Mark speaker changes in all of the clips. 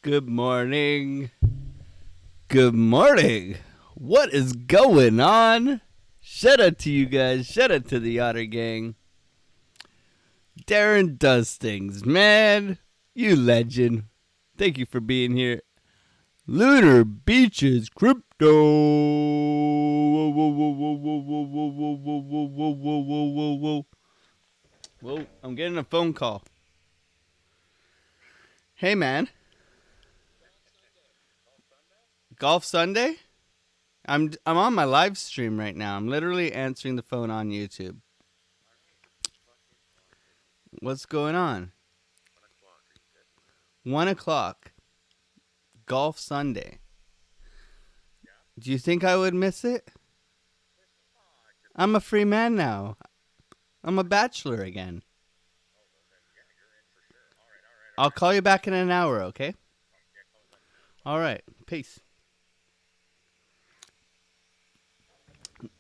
Speaker 1: Good morning. Good morning. What is going on? Shout out to you guys. Shout out to the Otter Gang. Darren does things, man. You legend. Thank you for being here. Lunar Beaches Crypto. Whoa, whoa, whoa, whoa, whoa, whoa, whoa, whoa, whoa, whoa, whoa, whoa, whoa, whoa. Whoa, I'm getting a phone call. Hey, man. Golf Sunday? I'm on my live stream right now. I'm literally answering the phone on YouTube. What's going on? 1 o'clock. Golf Sunday. Do you think I would miss it? I'm a free man now. I'm a bachelor again. I'll call you back in an hour, okay? All right. Peace.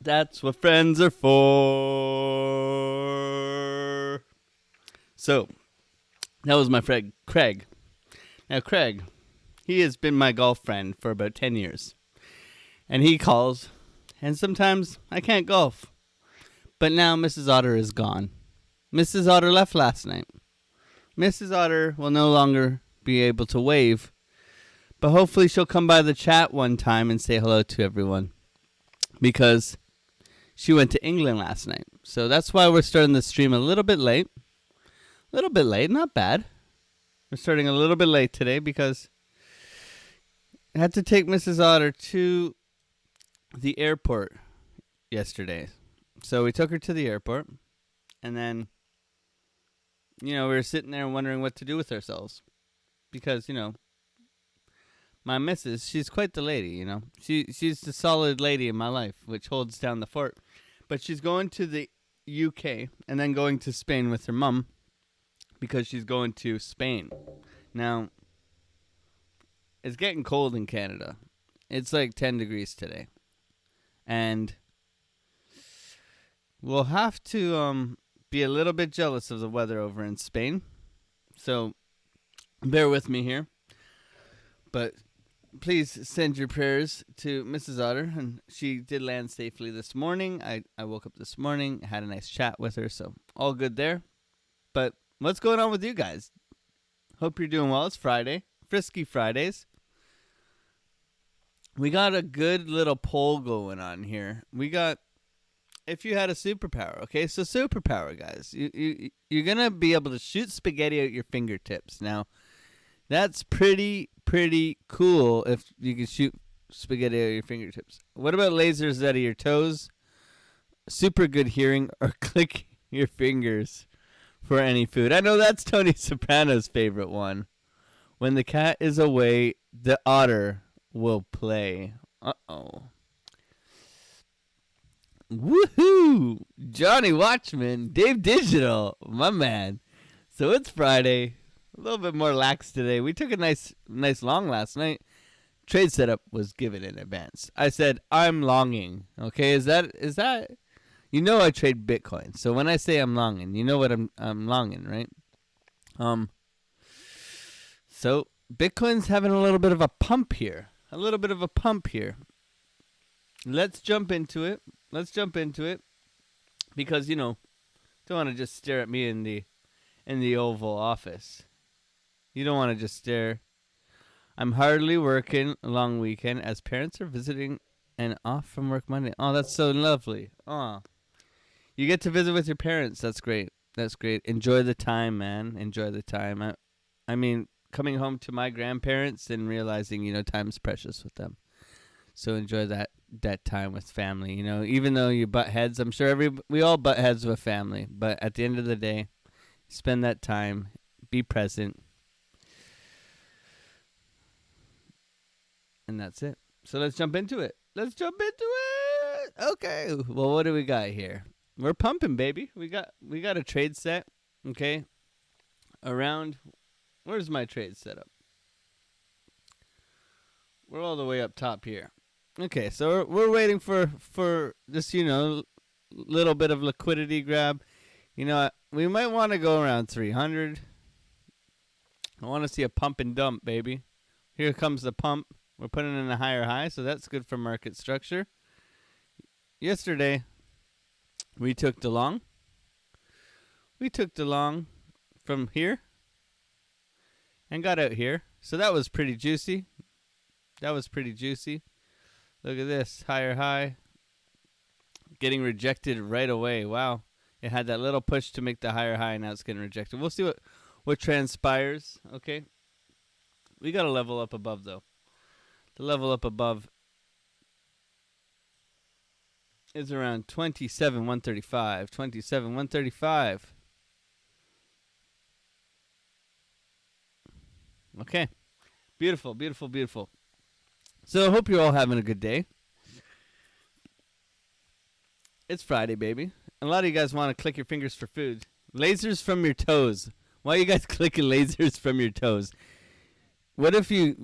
Speaker 1: That's what friends are for. So, that was my friend Craig. Now, Craig, he has been my golf friend for about 10 years. And he calls, and sometimes I can't golf. But now Mrs. Otter is gone. Mrs. Otter left last night. Mrs. Otter will no longer be able to wave. But hopefully she'll come by the chat one time and say hello to everyone. Because she went to England last night. So that's why we're starting the stream a little bit late. A little bit late, not bad. We're starting a little bit late today because I had to take Mrs. Otter to the airport yesterday. So we took her to the airport. And then, we were sitting there wondering what to do with ourselves. Because, my missus, she's quite the lady, She's the solid lady in my life, which holds down the fort. But she's going to the UK and then going to Spain with her mom because she's going to Spain. Now, it's getting cold in Canada. It's like 10 degrees today. And we'll have to be a little bit jealous of the weather over in Spain. So, bear with me here. But please send your prayers to Mrs. Otter. And she did land safely this morning. I woke up this morning, had a nice chat with her. So, all good there. But what's going on with you guys? Hope you're doing well. It's Friday. Frisky Fridays. We got a good little poll going on here. We got, if you had a superpower, okay? So superpower, guys. You're going to be able to shoot spaghetti out your fingertips. Now, that's pretty cool if you can shoot spaghetti out of your fingertips. What about lasers out of your toes? Super good hearing, or click your fingers for any food. I know that's Tony Soprano's favorite one. When the cat is away, the otter will play. Uh-oh. Woohoo! Johnny Watchman, Dave Digital, my man. So it's Friday. A little bit more lax today. We took a nice long last night. Trade setup was given in advance. I said, I'm longing. Okay, is that I trade Bitcoin. So when I say I'm longing, you know what I'm longing, right? So Bitcoin's having a little bit of a pump here. Let's jump into it. Because, don't want to just stare at me in the Oval Office. You don't want to just stare. I'm hardly working a long weekend as parents are visiting and off from work Monday. Oh, that's so lovely. Oh, you get to visit with your parents. That's great. Enjoy the time, man. Enjoy the time. I mean, coming home to my grandparents and realizing, time's precious with them. So enjoy that time with family. Even though you butt heads, I'm sure we all butt heads with family. But at the end of the day, spend that time. Be present. And that's it. So let's jump into it. Okay. Well, what do we got here? We're pumping, baby. We got a trade set. Okay. Around. Where's my trade setup? We're all the way up top here. Okay, so we're waiting for this, little bit of liquidity grab. We might want to go around 300. I want to see a pump and dump, baby. Here comes the pump. We're putting in a higher high, so that's good for market structure. Yesterday, we took the long. We took the long from here and got out here. So that was pretty juicy. Look at this, higher high. Getting rejected right away. Wow. It had that little push to make the higher high, and now it's getting rejected. We'll see what transpires, okay? We got to level up above, though. The level up above is around 27,135. 27,135. Okay. Beautiful, beautiful, beautiful. So I hope you're all having a good day. It's Friday, baby. A lot of you guys want to click your fingers for food. Lasers from your toes. Why are you guys clicking lasers from your toes? What if you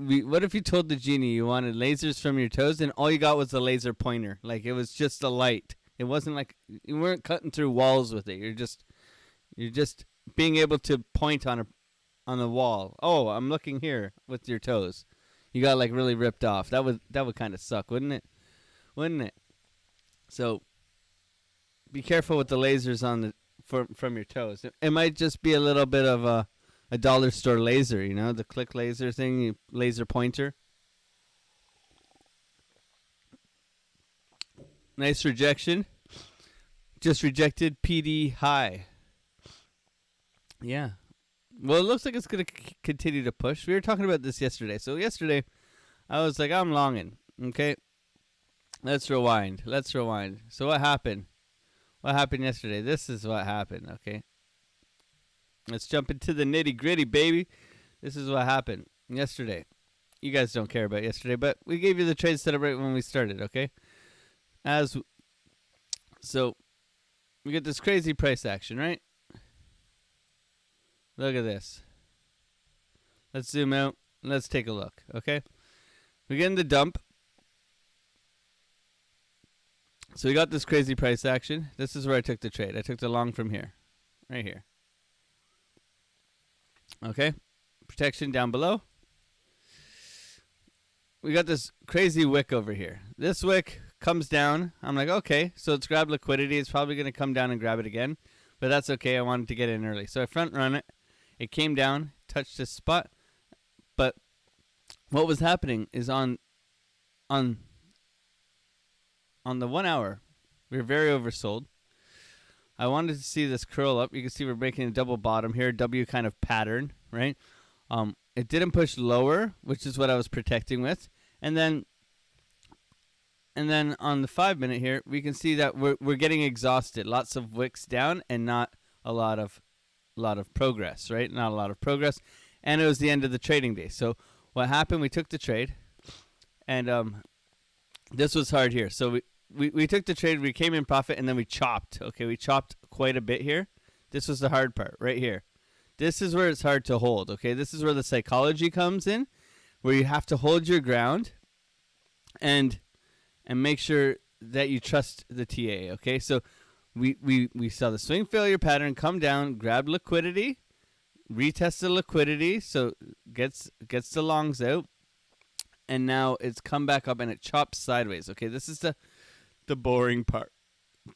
Speaker 1: told the genie you wanted lasers from your toes and all you got was a laser pointer? Like it was just a light. It wasn't like you weren't cutting through walls with it. You're just being able to point on the wall. Oh, I'm looking here with your toes. You got like really ripped off. That would kind of suck, wouldn't it? Wouldn't it? So be careful with the lasers on from your toes. It might just be a little bit of a dollar store laser, you know, the click laser thing, laser pointer. Nice rejection. Just rejected PD high. Yeah. Well, it looks like it's going to continue to push. We were talking about this yesterday. So yesterday, I was like, I'm longing. Okay. Let's rewind. So what happened? What happened yesterday? This is what happened, okay? Let's jump into the nitty-gritty, baby. This is what happened yesterday. You guys don't care about yesterday, but we gave you the trade setup right when we started, okay? So we get this crazy price action, right? Look at this. Let's zoom out. Let's take a look, okay? We get in the dump. So we got this crazy price action. This is where I took the trade. I took the long from here. Right here. Okay. Protection down below. We got this crazy wick over here. This wick comes down. I'm like, okay, so it's grabbed liquidity. It's probably going to come down and grab it again. But that's okay. I wanted to get in early. So I front run it. It came down, touched this spot. But what was happening is on the 1 hour, we were very oversold. I wanted to see this curl up. You can see we're making a double bottom here, W kind of pattern, right? It didn't push lower, which is what I was protecting with. And then on the 5 minute here, we can see that we're getting exhausted. Lots of wicks down and not a lot of progress, right? Not a lot of progress. And it was the end of the trading day. So what happened, we took the trade, and this was hard here. So we took the trade, we came in profit, and then we chopped. Okay, we chopped quite a bit here. This was the hard part right here. This is where it's hard to hold, okay? This is where the psychology comes in, where you have to hold your ground and make sure that you trust the TA, okay? So we saw the swing failure pattern come down, grab liquidity, retest the liquidity, so gets the longs out, and now it's come back up and it chops sideways, okay? This is the boring part.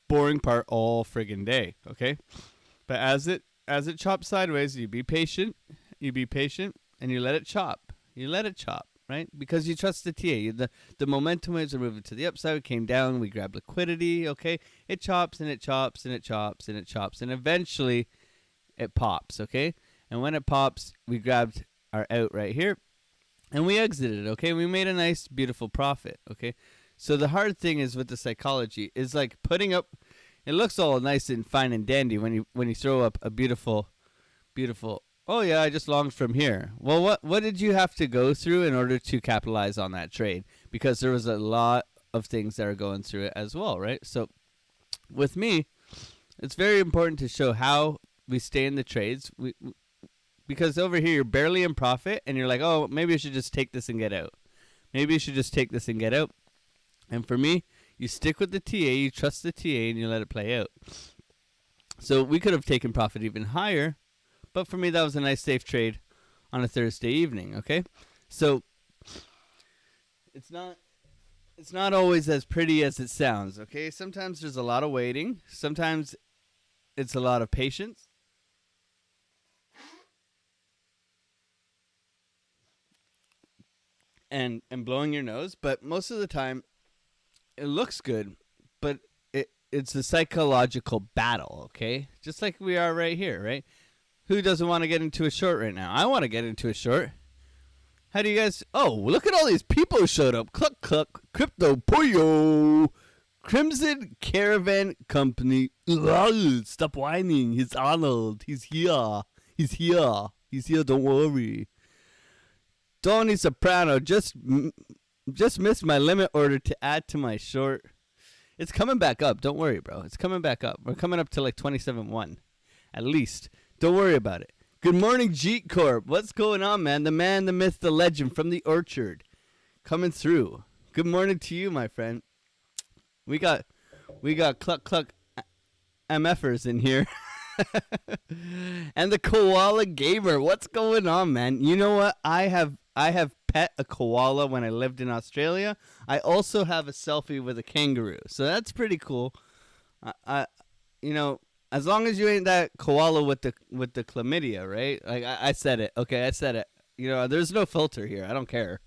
Speaker 1: Boring part all friggin' day, okay? But as it chops sideways, you be patient, and you let it chop. You let it chop, right? Because you trust the TA. The momentum waves are moving to the upside. We came down, we grabbed liquidity, okay? It chops, and it chops, and it chops, and it chops, and eventually it pops, okay? And when it pops, we grabbed our out right here, and we exited, okay? We made a nice, beautiful profit, okay? So the hard thing is with the psychology is like putting up. It looks all nice and fine and dandy when you throw up a beautiful. Oh yeah, I just longed from here. Well, what did you have to go through in order to capitalize on that trade? Because there was a lot of things that are going through it as well, right? So with me, it's very important to show how we stay in the trades. Because over here you're barely in profit and you're like, oh, maybe I should just take this and get out. And for me, you stick with the TA, you trust the TA, and you let it play out. So we could have taken profit even higher, but for me, that was a nice safe trade on a Thursday evening, okay? So It's not. It's not always as pretty as it sounds. Okay. Sometimes there's a lot of waiting. Sometimes it's a lot of patience. And blowing your nose, but most of the time it looks good, but it's a psychological battle, okay? Just like we are right here, right? Who doesn't want to get into a short right now? I want to get into a short. How do you guys... Oh, look at all these people who showed up. Cluck, cluck, Crypto Pollo, Crimson Caravan Company. Ugh, stop whining. He's Arnold. He's here. He's here. He's here, don't worry. Tony Soprano just missed my limit order to add to my short. It's coming back up. Don't worry, bro. It's coming back up. We're coming up to like 27.1 at least. Don't worry about it. Good morning, Jeet Corp. What's going on, man? The man, the myth, the legend from the orchard coming through. Good morning to you, my friend. We got cluck cluck MFers in here. And the koala gamer. What's going on, man? You know what? I have pet a koala when I lived in Australia. I also have a selfie with a kangaroo, so that's pretty cool. As long as you ain't that koala with the chlamydia, right? Like I said it. Okay, I said it. There's no filter here. I don't care.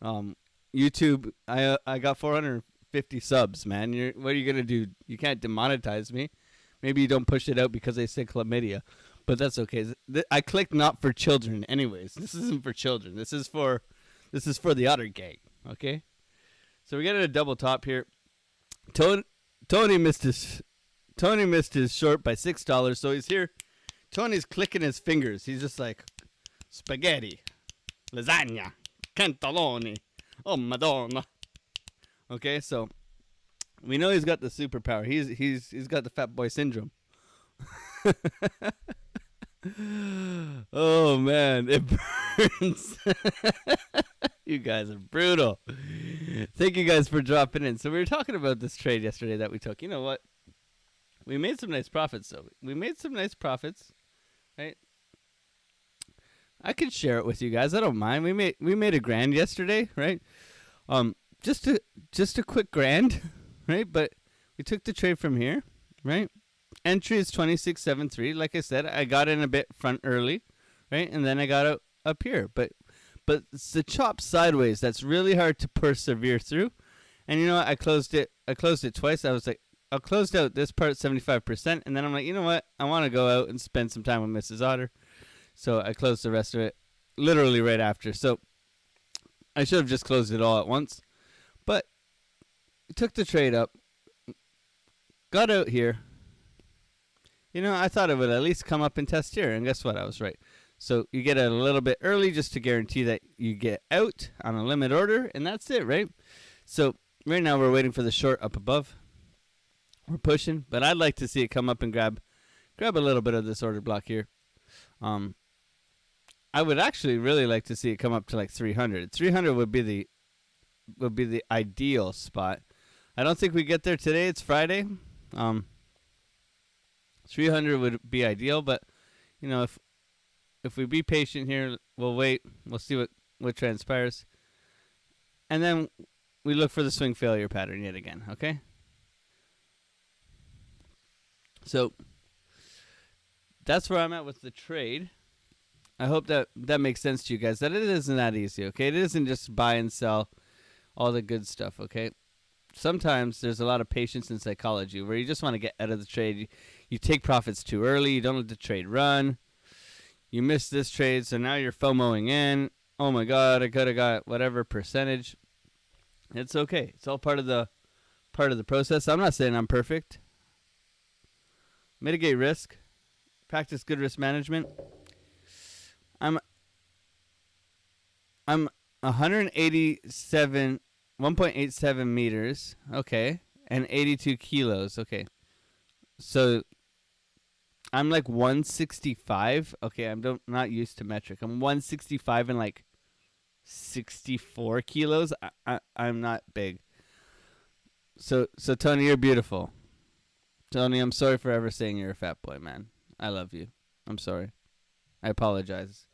Speaker 1: YouTube, I got 450 subs, man. What are you gonna do? You can't demonetize me. Maybe you don't push it out because they say chlamydia, but that's okay. I clicked not for children, anyways. This isn't for children. This is for the otter gang. Okay, so we got a double top here. Tony missed his short by $6, so he's here. Tony's clicking his fingers. He's just like spaghetti, lasagna, cantaloni. Oh Madonna. Okay, so we know he's got the superpower. He's got the fat boy syndrome. Oh man, it burns. You guys are brutal. Thank you guys for dropping in. So we were talking about this trade yesterday that we took. You know what? We made some nice profits though. We made some nice profits, right? I could share it with you guys. I don't mind. We made $1,000 yesterday, right? Just a quick grand, right? But we took the trade from here, right? Entry is 26.73. Like I said, I got in a bit front early, right? And then I got up here. But it's the chop sideways that's really hard to persevere through. And you know what? I closed it twice. I was like, I closed out this part 75%, and then I'm like, you know what? I want to go out and spend some time with Mrs. Otter. So I closed the rest of it literally right after. So I should have just closed it all at once. But took the trade up. Got out here. I thought it would at least come up and test here, and guess what? I was right. So you get it a little bit early just to guarantee that you get out on a limit order, and that's it, right? So right now we're waiting for the short up above. We're pushing, but I'd like to see it come up and grab a little bit of this order block here. I would actually really like to see it come up to like 300. 300 would be the ideal spot. I don't think we get there today. It's Friday. 300 would be ideal, but if we be patient here, we'll wait. We'll see what transpires, and then we look for the swing failure pattern yet again. Okay. So that's where I'm at with the trade. I hope that makes sense to you guys, that it isn't that easy, okay? It isn't just buy and sell all the good stuff, okay? Sometimes there's a lot of patience in psychology where you just want to get out of the trade. You take profits too early. You don't let the trade run. You miss this trade, so now you're FOMOing in. Oh, my God, I could have got whatever percentage. It's okay. It's all part of the process. I'm not saying I'm perfect. Mitigate risk. Practice good risk management. I'm 1.87 meters, okay, and 82 kilos, okay. So I'm like 165. Okay, I'm not used to metric. I'm 165 and like 64 kilos. I'm not big. So Tony, you're beautiful. Tony, I'm sorry for ever saying you're a fat boy, man. I love you. I'm sorry. I apologize.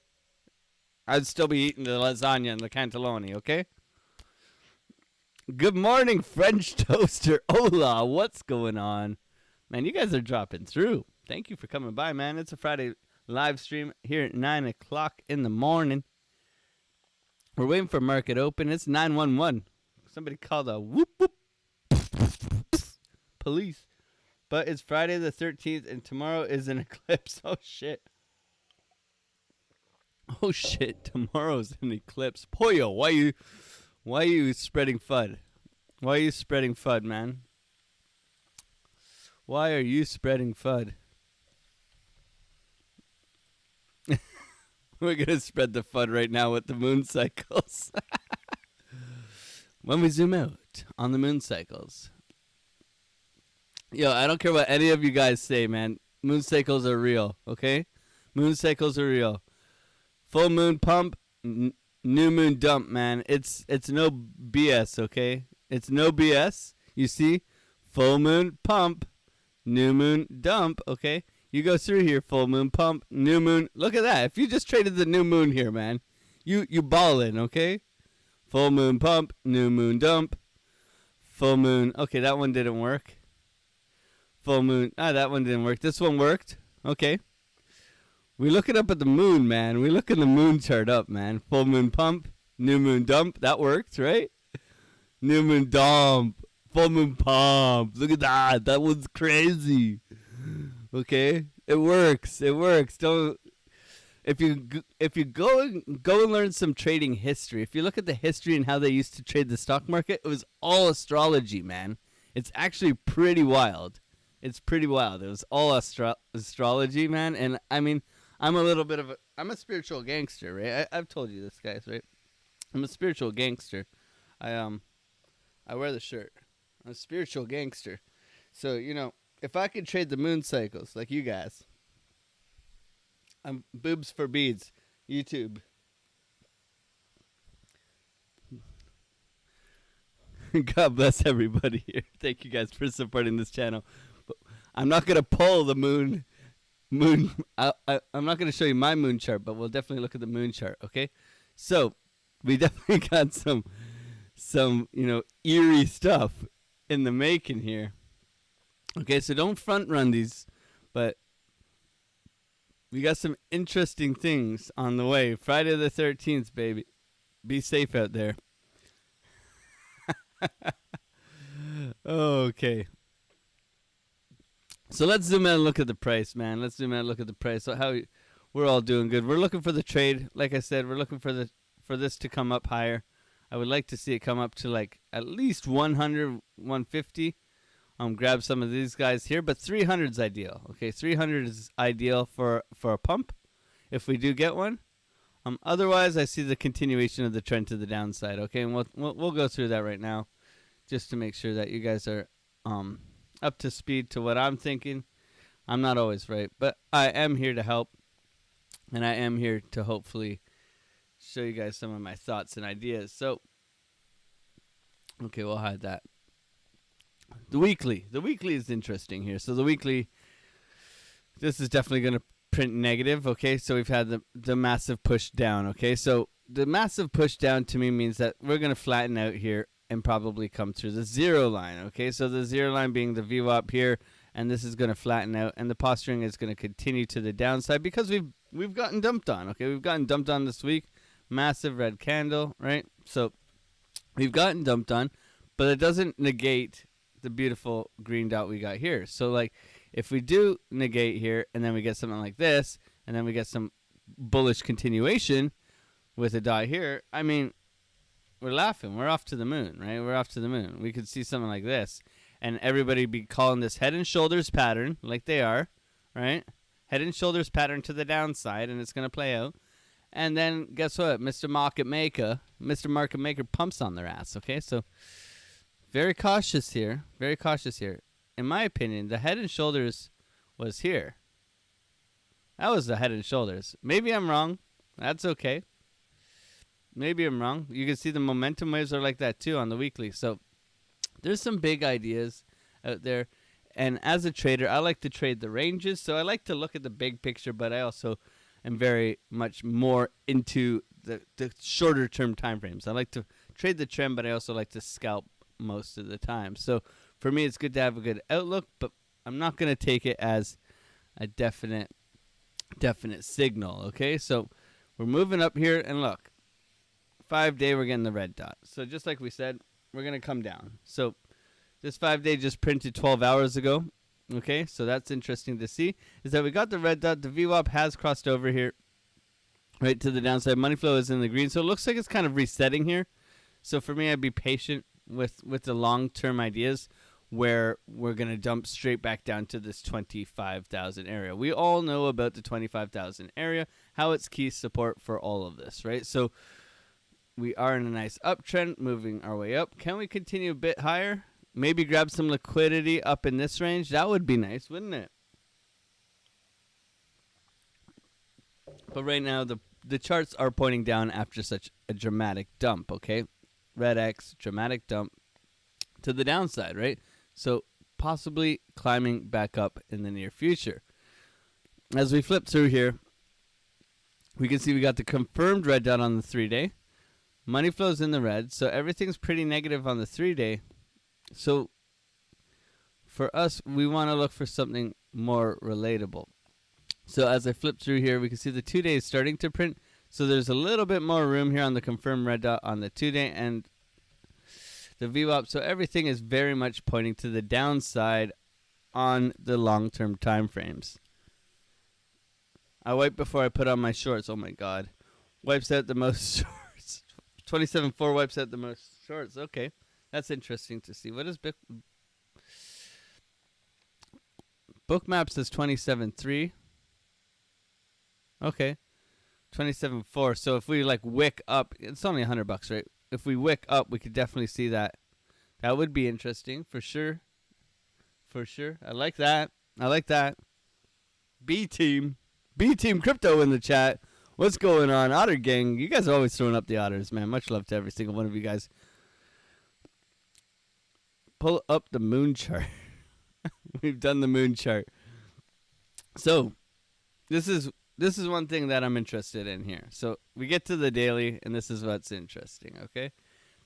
Speaker 1: I'd still be eating the lasagna and the cannelloni, okay? Good morning, French toaster. Hola, what's going on? Man, you guys are dropping through. Thank you for coming by, man. It's a Friday live stream here at 9 o'clock in the morning. We're waiting for market open. It's 911. Somebody called a whoop whoop police. But it's Friday the 13th, and tomorrow is an eclipse. Oh, shit. Oh, shit. Tomorrow's an eclipse. Pollo, why are you spreading FUD? Why are you spreading FUD, man? Why are you spreading FUD? We're going to spread the FUD right now with the moon cycles. When we zoom out on the moon cycles. Yo, I don't care what any of you guys say, man. Moon cycles are real, okay? Moon cycles are real. Full moon pump, new moon dump, man. It's no BS, okay? It's no BS. You see? Full moon pump, new moon dump, okay? You go through here, full moon pump, new moon. Look at that. If you just traded the new moon here, man, you ballin', okay? Full moon pump, new moon dump, full moon. Okay, that one didn't work. Full moon. That one didn't work. This one worked. Okay. We looking up at the moon, man. We looking the moon chart up, man. Full moon pump, new moon dump. That worked, right? New moon dump, full moon pump. Look at that. That one's crazy. Okay, it works. It works. Don't. If you go and learn some trading history, if you look at the history and how they used to trade the stock market, it was all astrology, man. It's actually pretty wild. It's pretty wild. It was all astrology, man. And I mean, I'm a spiritual gangster, right? I've told you this, guys, right? I'm a spiritual gangster. I wear the shirt. I'm a spiritual gangster. So, you know, if I could trade the moon cycles like you guys, I'm boobs for beads, YouTube. God bless everybody here. Thank you guys for supporting this channel. But I'm not going to pull the moon. I'm not going to show you my moon chart, but we'll definitely look at the moon chart, okay? So, we definitely got some eerie stuff in the making here. Okay, so don't front run these, but we got some interesting things on the way. Friday the 13th, baby. Be safe out there. Okay. So let's zoom in and look at the price, man. Let's zoom in and look at the price. So how we're all doing good. We're looking for the trade. Like I said, we're looking for this to come up higher. I would like to see it come up to like at least 100, 150. Grab some of these guys here, but 300 is ideal. Okay, 300 is ideal for a pump, if we do get one. Otherwise, I see the continuation of the trend to the downside. Okay, and we'll go through that right now, just to make sure that you guys are up to speed to what I'm thinking. I'm not always right, but I am here to help, and I am here to hopefully show you guys some of my thoughts and ideas. So, okay, we'll hide that. The weekly is interesting here. So the weekly, this is definitely going to print negative. Okay, so we've had the massive push down. Okay, so the massive push down to me means that we're going to flatten out here and probably come through the zero line. Okay, so the zero line being the VWAP here, and this is going to flatten out, and the posturing is going to continue to the downside because we've gotten dumped on. Okay, we've gotten dumped on this week. Massive red candle, right? So we've gotten dumped on, but it doesn't negate the beautiful green dot we got here. So like if we do negate here and then we get something like this and then we get some bullish continuation with a dot here, I mean, we're laughing. We're off to the moon, right? We're off to the moon. We could see something like this and everybody be calling this head and shoulders pattern like they are, right? Head and shoulders pattern to the downside, and it's going to play out. And then guess what? Mr. Market Maker pumps on their ass, okay? So very cautious here. Very cautious here. In my opinion, the head and shoulders was here. That was the head and shoulders. Maybe I'm wrong. That's okay. Maybe I'm wrong. You can see the momentum waves are like that too on the weekly. So there's some big ideas out there. And as a trader, I like to trade the ranges. So I like to look at the big picture, but I also am very much more into the shorter term time frames. I like to trade the trend, but I also like to scalp most of the time. So for me, it's good to have a good outlook, but I'm not going to take it as a definite signal. Okay, so we're moving up here, and look, 5-day, we're getting the red dot. So just like we said, we're going to come down. So this 5-day just printed 12 hours ago. Okay, so that's interesting to see, is that we got the red dot. The VWAP has crossed over here right to the downside. Money flow is in the green, so it looks like it's kind of resetting here. So for me, I'd be patient with the long-term ideas where we're going to dump straight back down to this 25,000 area. We all know about the 25,000 area, how it's key support for all of this, right? So we are in a nice uptrend, moving our way up. Can we continue a bit higher? Maybe grab some liquidity up in this range. That would be nice, wouldn't it? But right now, the charts are pointing down after such a dramatic dump, okay? Red X, dramatic dump to the downside, right? So possibly climbing back up in the near future. As we flip through here, we can see we got the confirmed red dot on the 3-day. Money flows in the red, so everything's pretty negative on the 3-day. So for us, we want to look for something more relatable. So as I flip through here, we can see the 2-day is starting to print. So there's a little bit more room here on the confirmed red dot on the 2-day and the VWAP. So everything is very much pointing to the downside on the long-term time frames. I wipe before I put on my shorts. Oh my God. Wipes out the most shorts. 27.4 wipes out the most shorts. Okay. That's interesting to see. What is Bookmap says 27.3. Okay. 27.4. So if we like wick up, it's only $100, right? If we wick up, we could definitely see that. That would be interesting for sure. For sure. I like that. I like that. B team crypto in the chat. What's going on? Otter gang. You guys are always throwing up the otters, man. Much love to every single one of you guys. Pull up the moon chart. We've done the moon chart. So this is one thing that I'm interested in here. So we get to the daily, and this is what's interesting, okay?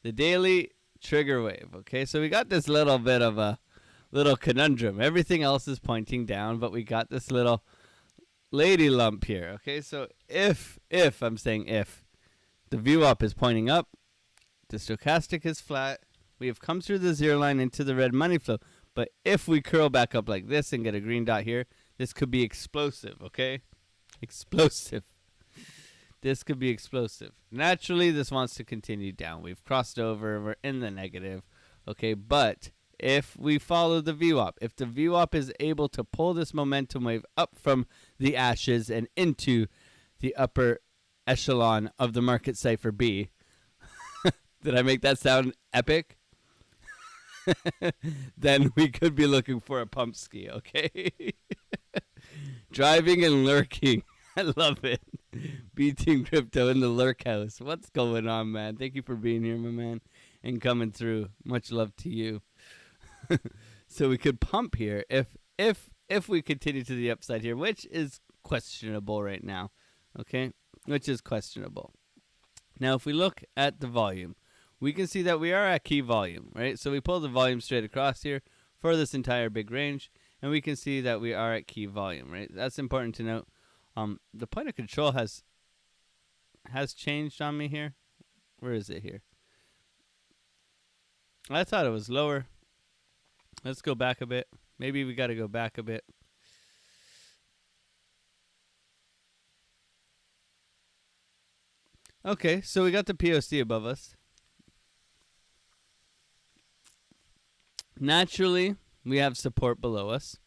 Speaker 1: The daily trigger wave, okay? So we got this little bit of a little conundrum. Everything else is pointing down, but we got this little lady lump here, okay? So if I'm saying if the VWAP is pointing up, the stochastic is flat, we have come through the 0 line into the red money flow. But if we curl back up like this and get a green dot here, this could be explosive, okay? Explosive. This could be explosive. Naturally, this wants to continue down. We've crossed over. We're in the negative, okay? But if we follow the VWAP, if the VWAP is able to pull this momentum wave up from the ashes and into the upper echelon of the market cipher B, did I make that sound epic? Then we could be looking for a pump ski, okay? Driving and lurking. I love it. B Team Crypto in the lurk house. What's going on, man? Thank you for being here, my man, and coming through. Much love to you. So we could pump here if we continue to the upside here, which is questionable right now, okay? Which is questionable. Now, if we look at the volume, we can see that we are at key volume, right? So we pull the volume straight across here for this entire big range, and we can see that we are at key volume, right? That's important to note. The point of control has changed on me here. Where is it here? I thought it was lower. Let's go back a bit. Maybe we got to go back a bit. Okay, so we got the POC above us. Naturally, we have support below us.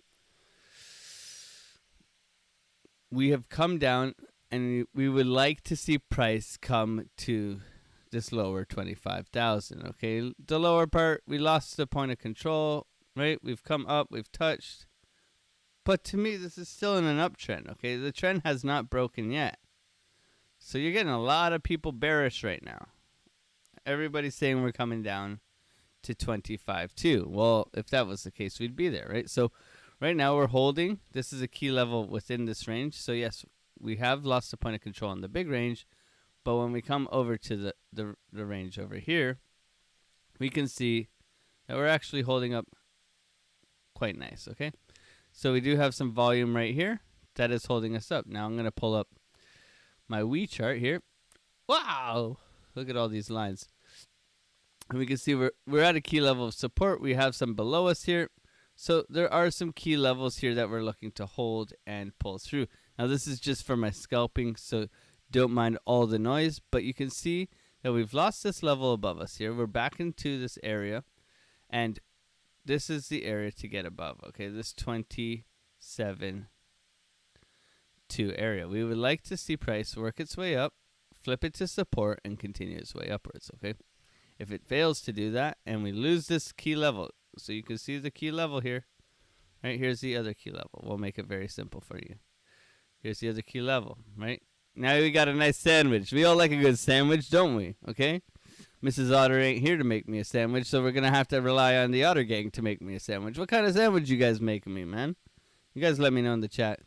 Speaker 1: We have come down, and we would like to see price come to this lower 25,000. Okay, the lower part, we lost the point of control, right? We've come up, we've touched. But to me, this is still in an uptrend, okay? The trend has not broken yet. So you're getting a lot of people bearish right now. Everybody's saying we're coming down to 25.2. Well, if that was the case, we'd be there, right? So right now we're holding. This is a key level within this range. So yes, we have lost the point of control in the big range. But when we come over to the range over here, we can see that we're actually holding up quite nice, okay? So we do have some volume right here that is holding us up. Now I'm going to pull up my Wii chart here. Wow! Look at all these lines. And we can see we're at a key level of support. We have some below us here. So there are some key levels here that we're looking to hold and pull through. Now this is just for my scalping, so don't mind all the noise. But you can see that we've lost this level above us here. We're back into this area. And this is the area to get above, okay? This 27.2 area. We would like to see price work its way up, flip it to support, and continue its way upwards, okay? If it fails to do that and we lose this key level, so you can see the key level here, right? Here's the other key level. We'll make it very simple for you. Here's the other key level, right? Now we got a nice sandwich. We all like a good sandwich, don't we? Okay? Mrs. Otter ain't here to make me a sandwich, so we're going to have to rely on the Otter gang to make me a sandwich. What kind of sandwich you guys making me, man? You guys let me know in the chat.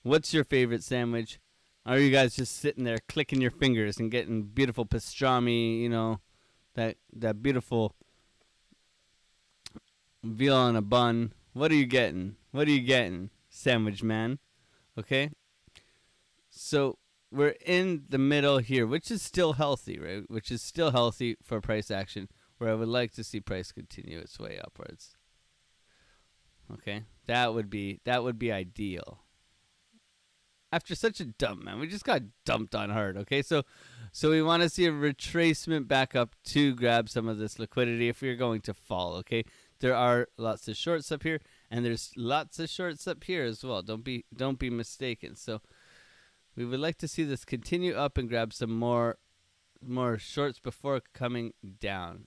Speaker 1: What's your favorite sandwich? Are you guys just sitting there clicking your fingers and getting beautiful pastrami, you know, that beautiful veal on a bun? What are you getting? What are you getting, sandwich man? Okay? So we're in the middle here, which is still healthy, right? Which is still healthy for price action, where I would like to see price continue its way upwards. Okay? That would be ideal. After such a dump, man. We just got dumped on hard, okay? So we want to see a retracement back up to grab some of this liquidity if we're going to fall, okay? There are lots of shorts up here, and there's lots of shorts up here as well. Don't be mistaken. So we would like to see this continue up and grab some more shorts before coming down.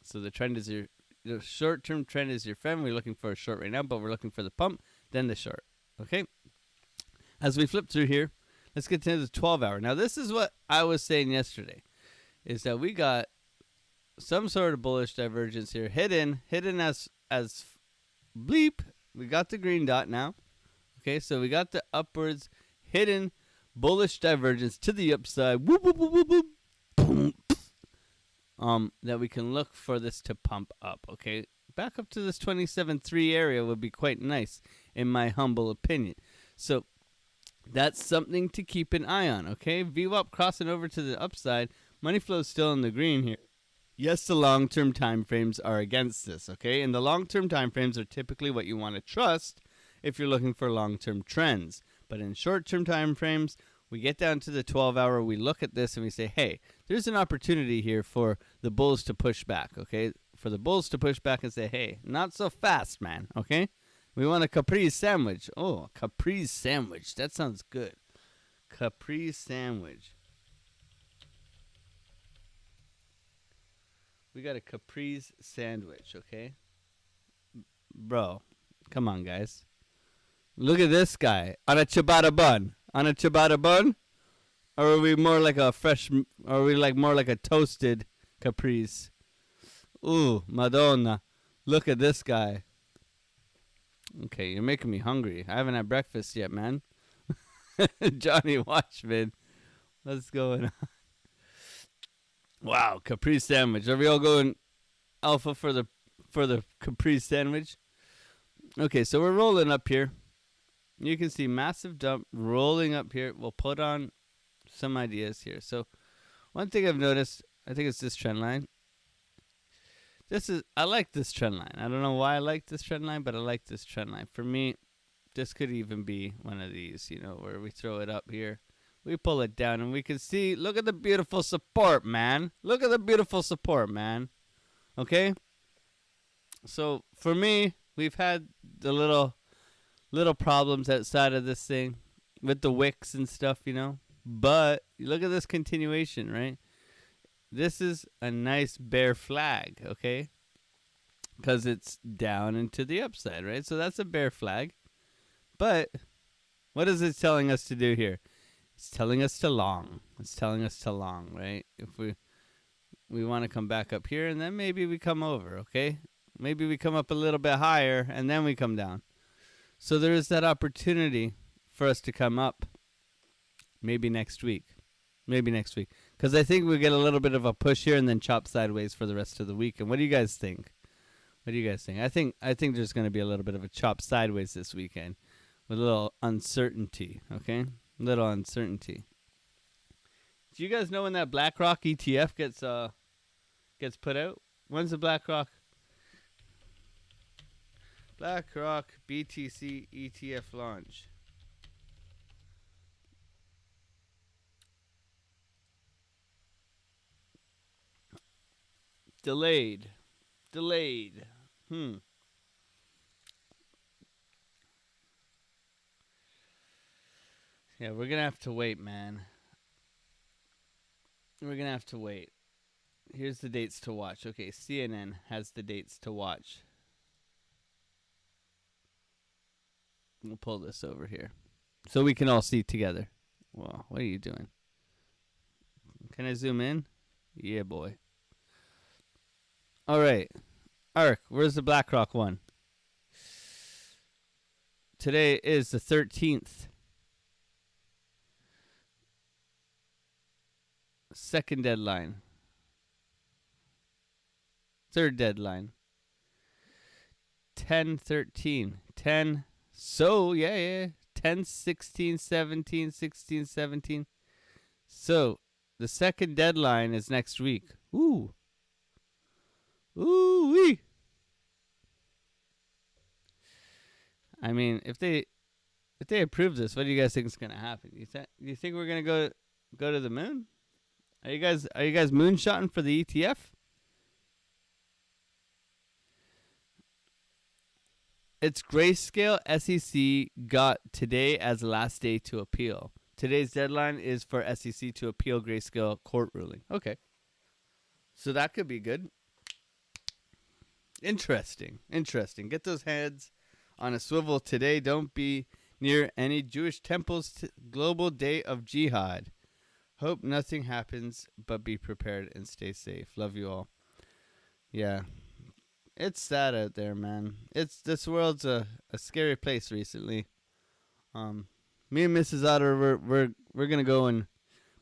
Speaker 1: So the trend is the short-term trend is your friend. We're looking for a short right now, but we're looking for the pump, then the short, okay? As we flip through here, let's get to the 12-hour. Now, this is what I was saying yesterday, is that we got some sort of bullish divergence here, hidden as bleep. We got the green dot now. Okay, so we got the upwards hidden bullish divergence to the upside. Whoop, whoop, whoop, whoop, whoop. Boom. That we can look for this to pump up. Okay, back up to this 27.3 area would be quite nice, in my humble opinion. So that's something to keep an eye on, okay? VWAP crossing over to the upside. Money flow is still in the green here. Yes, the long-term time frames are against this, okay? And the long-term time frames are typically what you want to trust if you're looking for long-term trends. But in short-term time frames, we get down to the 12-hour, we look at this and we say, hey, there's an opportunity here for the bulls to push back, okay? For the bulls to push back and say, hey, not so fast, man, okay? We want a caprese sandwich. Oh, caprese sandwich. That sounds good. Caprese sandwich. We got a caprese sandwich, okay? Bro, come on, guys. Look at this guy. On a ciabatta bun. On a ciabatta bun? Or are we more like a fresh, or are we like more like a toasted caprese? Ooh, Madonna. Look at this guy. Okay, you're making me hungry. I haven't had breakfast yet, man. Johnny Watchman. What's going on? Wow, caprese sandwich. Are we all going alpha for the caprese sandwich? Okay, so we're rolling up here. You can see massive dump rolling up here. We'll put on some ideas here. So one thing I've noticed, I think it's this trend line. I like this trend line. I don't know why I like this trend line, but I like this trend line. For me, this could even be one of these, you know, where we throw it up here. We pull it down and we can see, look at the beautiful support, man. Look at the beautiful support, man. Okay? So for me, we've had the little problems outside of this thing with the wicks and stuff, you know. But look at this continuation, right? This is a nice bear flag, okay? Because it's down and to the upside, right? So that's a bear flag. But what is it telling us to do here? It's telling us to long. It's telling us to long, right? If we want to come back up here, and then maybe we come over, okay? Maybe we come up a little bit higher, and then we come down. So there is that opportunity for us to come up maybe next week. Maybe next week. Because I think we get a little bit of a push here and then chop sideways for the rest of the week. And what do you guys think? What do you guys think? I think there's going to be a little bit of a chop sideways this weekend with a little uncertainty, okay? A little uncertainty. Do you guys know when that BlackRock ETF gets put out? When's the BlackRock BTC ETF launch? Delayed. Yeah, we're gonna have to wait, man. We're gonna have to wait. Here's the dates to watch. Okay, CNN has the dates to watch. We'll pull this over here so we can all see together. Well, what are you doing? Can I zoom in? Yeah, boy. All right. Ark, where's the BlackRock one? Today is the 13th. Second deadline. Third deadline. 10/13. 10. So, yeah. 10, 16, 17, 16, 17. So, the second deadline is next week. Ooh. Ooh-wee. I mean, if they approve this, what do you guys think is going to happen? You think we're going to go to the moon? Are you guys moonshotting for the ETF? It's Grayscale. SEC got today as the last day to appeal. Today's deadline is for SEC to appeal Grayscale court ruling. Okay. So that could be good. Interesting. Get those heads on a swivel today. Don't be near any Jewish temples. Global Day of Jihad. Hope nothing happens, but be prepared and stay safe. Love you all. Yeah. It's sad out there, man. This world's a scary place recently. Me and Mrs. Otter, we're gonna go and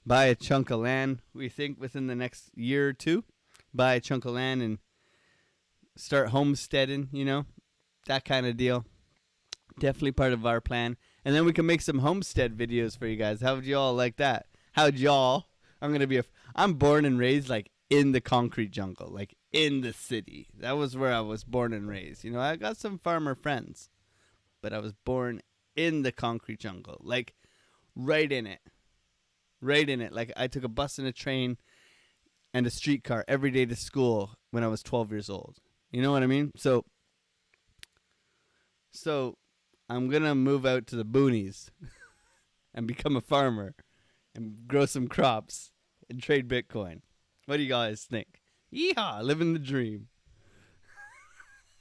Speaker 1: buy a chunk of land. We think within the next year or two, buy a chunk of land and start homesteading. You know, that kind of deal. Definitely part of our plan. And then we can make some homestead videos for you guys. How would you all like that? How'd y'all? I'm born and raised like in the concrete jungle, like in the city. That was where I was born and raised. You know, I got some farmer friends, but I was born in the concrete jungle, like right in it. Like I took a bus and a train and a streetcar every day to school when I was 12 years old. You know what I mean? So I'm going to move out to the boonies and become a farmer and grow some crops and trade Bitcoin. What do you guys think? Yeehaw, living the dream.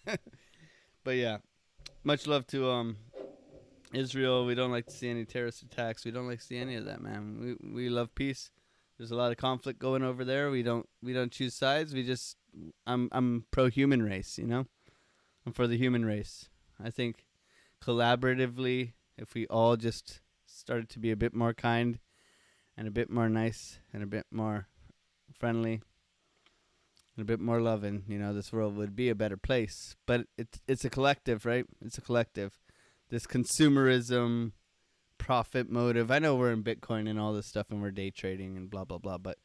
Speaker 1: But yeah, much love to Israel. We don't like to see any terrorist attacks. We don't like to see any of that, man. We love peace. There's a lot of conflict going over there. We don't choose sides. I'm pro human race, you know? I'm for the human race. I think collaboratively, if we all just started to be a bit more kind and a bit more nice and a bit more friendly and a bit more loving, you know, this world would be a better place. But it's a collective, right? It's a collective. This consumerism, profit motive. I know we're in Bitcoin and all this stuff and we're day trading and blah, blah, blah. But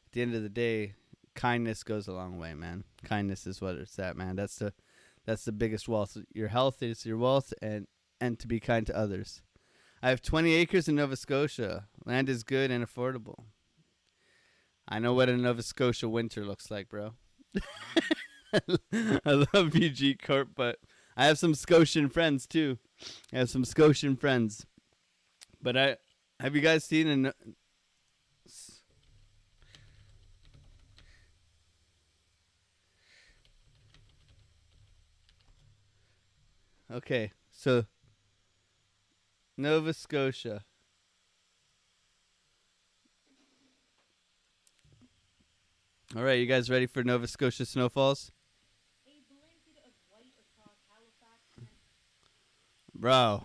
Speaker 1: at the end of the day, kindness goes a long way, man. Kindness is what it's at, man. That's the biggest wealth. Your health is your wealth, and to be kind to others. I have 20 acres in Nova Scotia. Land is good and affordable. I know what a Nova Scotia winter looks like, bro. I love you, G Corp, but I have some Scotian friends, too. But have you guys seen Okay, so Nova Scotia. All right, you guys ready for Nova Scotia snowfalls? Bro,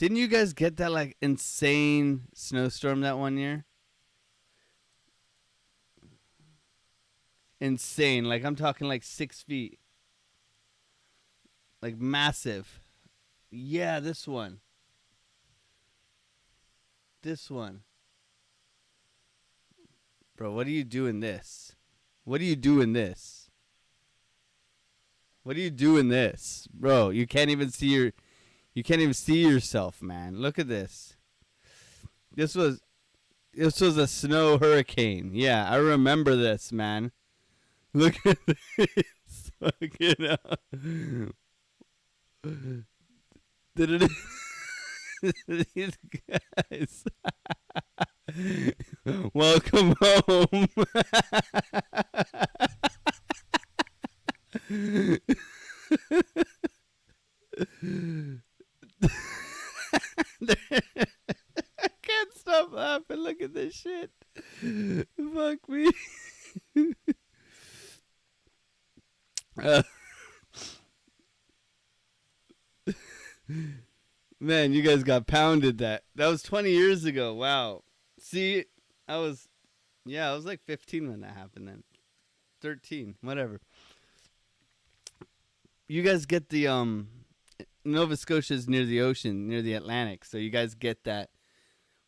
Speaker 1: Didn't you guys get that like insane snowstorm that one year? Insane. Like I'm talking like 6 feet. Like massive. Yeah, this one. This one. Bro, what do you do in this? What do you do in this? What do you do in this? Bro, you can't even see yourself, man. Look at this. This was a snow hurricane. Yeah, I remember this, man. Look at this. Fucking hell. These guys. Welcome home. I can't stop laughing. Look at this shit. Fuck me. Man, you guys got pounded that. That was 20 years ago. Wow. See, I was like 15 when that happened then. 13, whatever. You guys get the Nova Scotia's near the ocean, near the Atlantic, so you guys get that.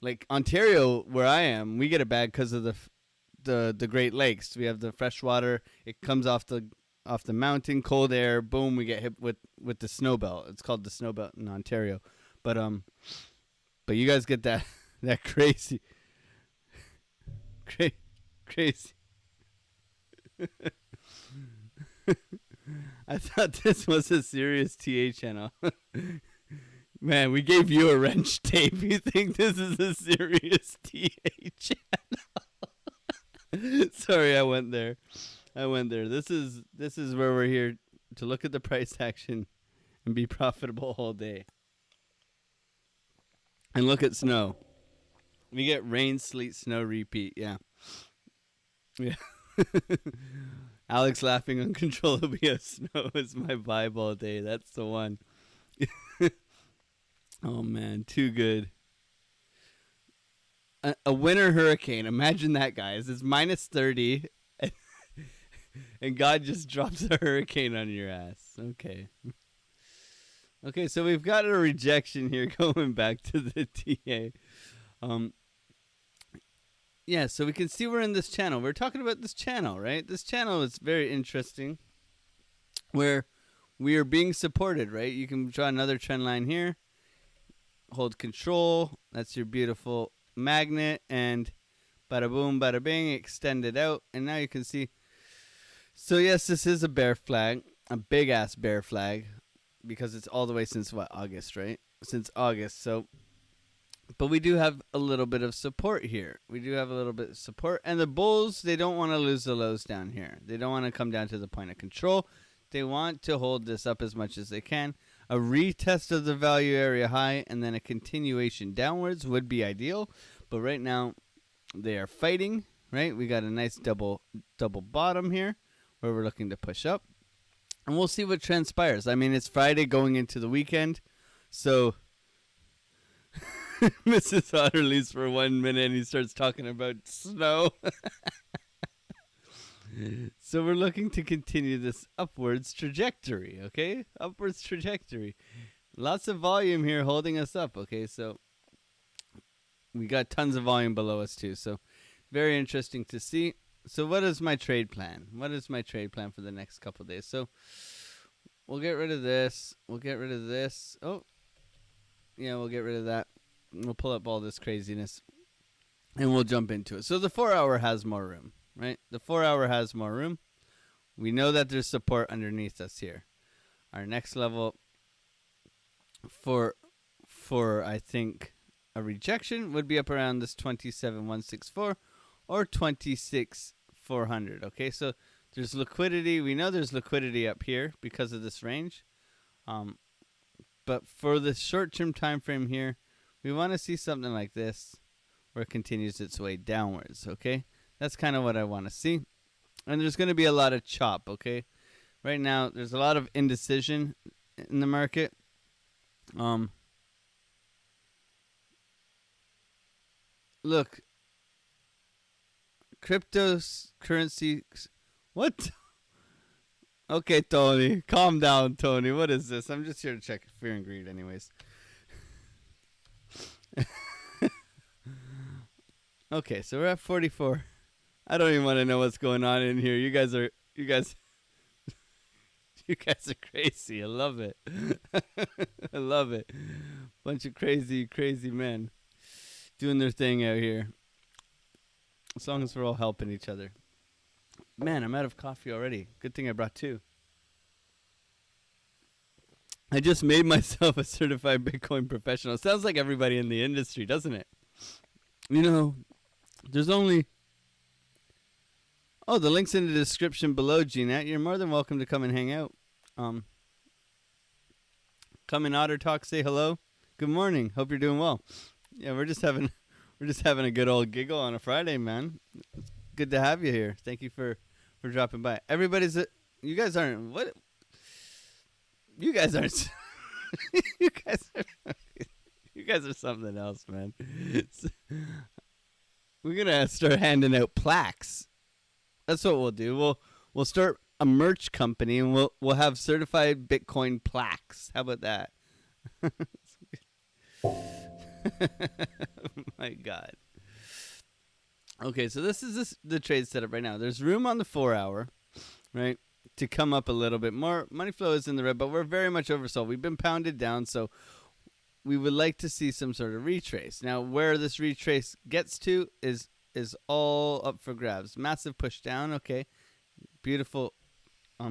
Speaker 1: Like Ontario, where I am, we get it bad because of the Great Lakes. We have the fresh water. It comes off the mountain, cold air. Boom, we get hit with the snow belt. It's called the snow belt in Ontario, but you guys get that crazy, crazy. I thought this was a serious TA channel. Man, we gave you a wrench tape. You think this is a serious TA channel? Sorry, I went there. This is where we're here to look at the price action and be profitable all day. And look at snow. We get rain, sleet, snow, repeat. Yeah. Yeah. Alex laughing uncontrollably at snow is my vibe all day. That's the one. Oh, man. Too good. A winter hurricane. Imagine that, guys. It's minus 30. And God just drops a hurricane on your ass. Okay. Okay, so we've got a rejection here going back to the TA. Yeah, so we can see we're in this channel. We're talking about this channel, right? This channel is very interesting where we are being supported, right? You can draw another trend line here. Hold control. That's your beautiful magnet. And bada boom, bada bing, extend it out. And now you can see. So, yes, this is a bear flag, a big-ass bear flag, because it's all the way since, what, August, right? Since August, so. But we do have a little bit of support here. We do have a little bit of support. And the bulls, they don't want to lose the lows down here. They don't want to come down to the point of control. They want to hold this up as much as they can. A retest of the value area high and then a continuation downwards would be ideal. But right now, they are fighting, right? We got a nice double bottom here where we're looking to push up. And we'll see what transpires. I mean, it's Friday going into the weekend. So Mrs. Otter leaves for 1 minute and he starts talking about snow. So we're looking to continue this upwards trajectory, okay? Upwards trajectory. Lots of volume here holding us up, okay? So we got tons of volume below us too. So very interesting to see. So what is my trade plan? What is my trade plan for the next couple of days? So we'll get rid of this. We'll get rid of this. Oh, yeah, we'll get rid of that. We'll pull up all this craziness and we'll jump into it. So the 4 hour has more room, right? The 4 hour has more room. We know that there's support underneath us here. Our next level for I think a rejection would be up around this 27,164 or 26,400. Okay, so there's liquidity. We know there's liquidity up here because of this range. But for the short-term time frame here, we want to see something like this where it continues its way downwards, okay? That's kind of what I want to see. And there's going to be a lot of chop, okay? Right now, there's a lot of indecision in the market. Look, cryptocurrency. What? Okay, Tony. Calm down, Tony. What is this? I'm just here to check fear and greed, anyways. Okay, so we're at 44. I don't even want to know what's going on in here. You guys you guys are crazy. I love it. I love it. Bunch of crazy men doing their thing out here. As long as we're all helping each other. Man, I'm out of coffee already. Good thing I brought 2. I just made myself a certified Bitcoin professional. Sounds like everybody in the industry, doesn't it? You know, there's only... Oh, the link's in the description below, Jeanette. You're more than welcome to come and hang out. Come in Otter Talk, say hello. Good morning. Hope you're doing well. Yeah, we're just having a good old giggle on a Friday, man. It's good to have you here. Thank you for dropping by. You guys aren't what? You guys aren't. you guys are something else, man. We're gonna start handing out plaques. That's what we'll do. We'll start a merch company and we'll have certified Bitcoin plaques. How about that? My God. Okay, so this is the trade setup right now. There's room on the 4-hour, right, to come up a little bit more. Money flow is in the red, but we're very much oversold. We've been pounded down, so we would like to see some sort of retrace. Now, where this retrace gets to is all up for grabs. Massive push down, okay. Beautiful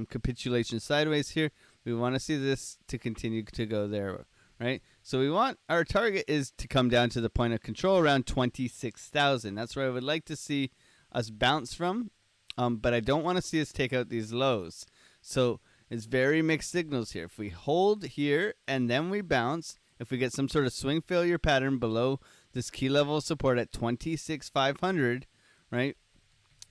Speaker 1: capitulation sideways here. We want to see this to continue to go there, right? So our target is to come down to the point of control around 26,000. That's where I would like to see us bounce from, but I don't want to see us take out these lows. So it's very mixed signals here. If we hold here and then we bounce, if we get some sort of swing failure pattern below this key level of support at 26,500, right?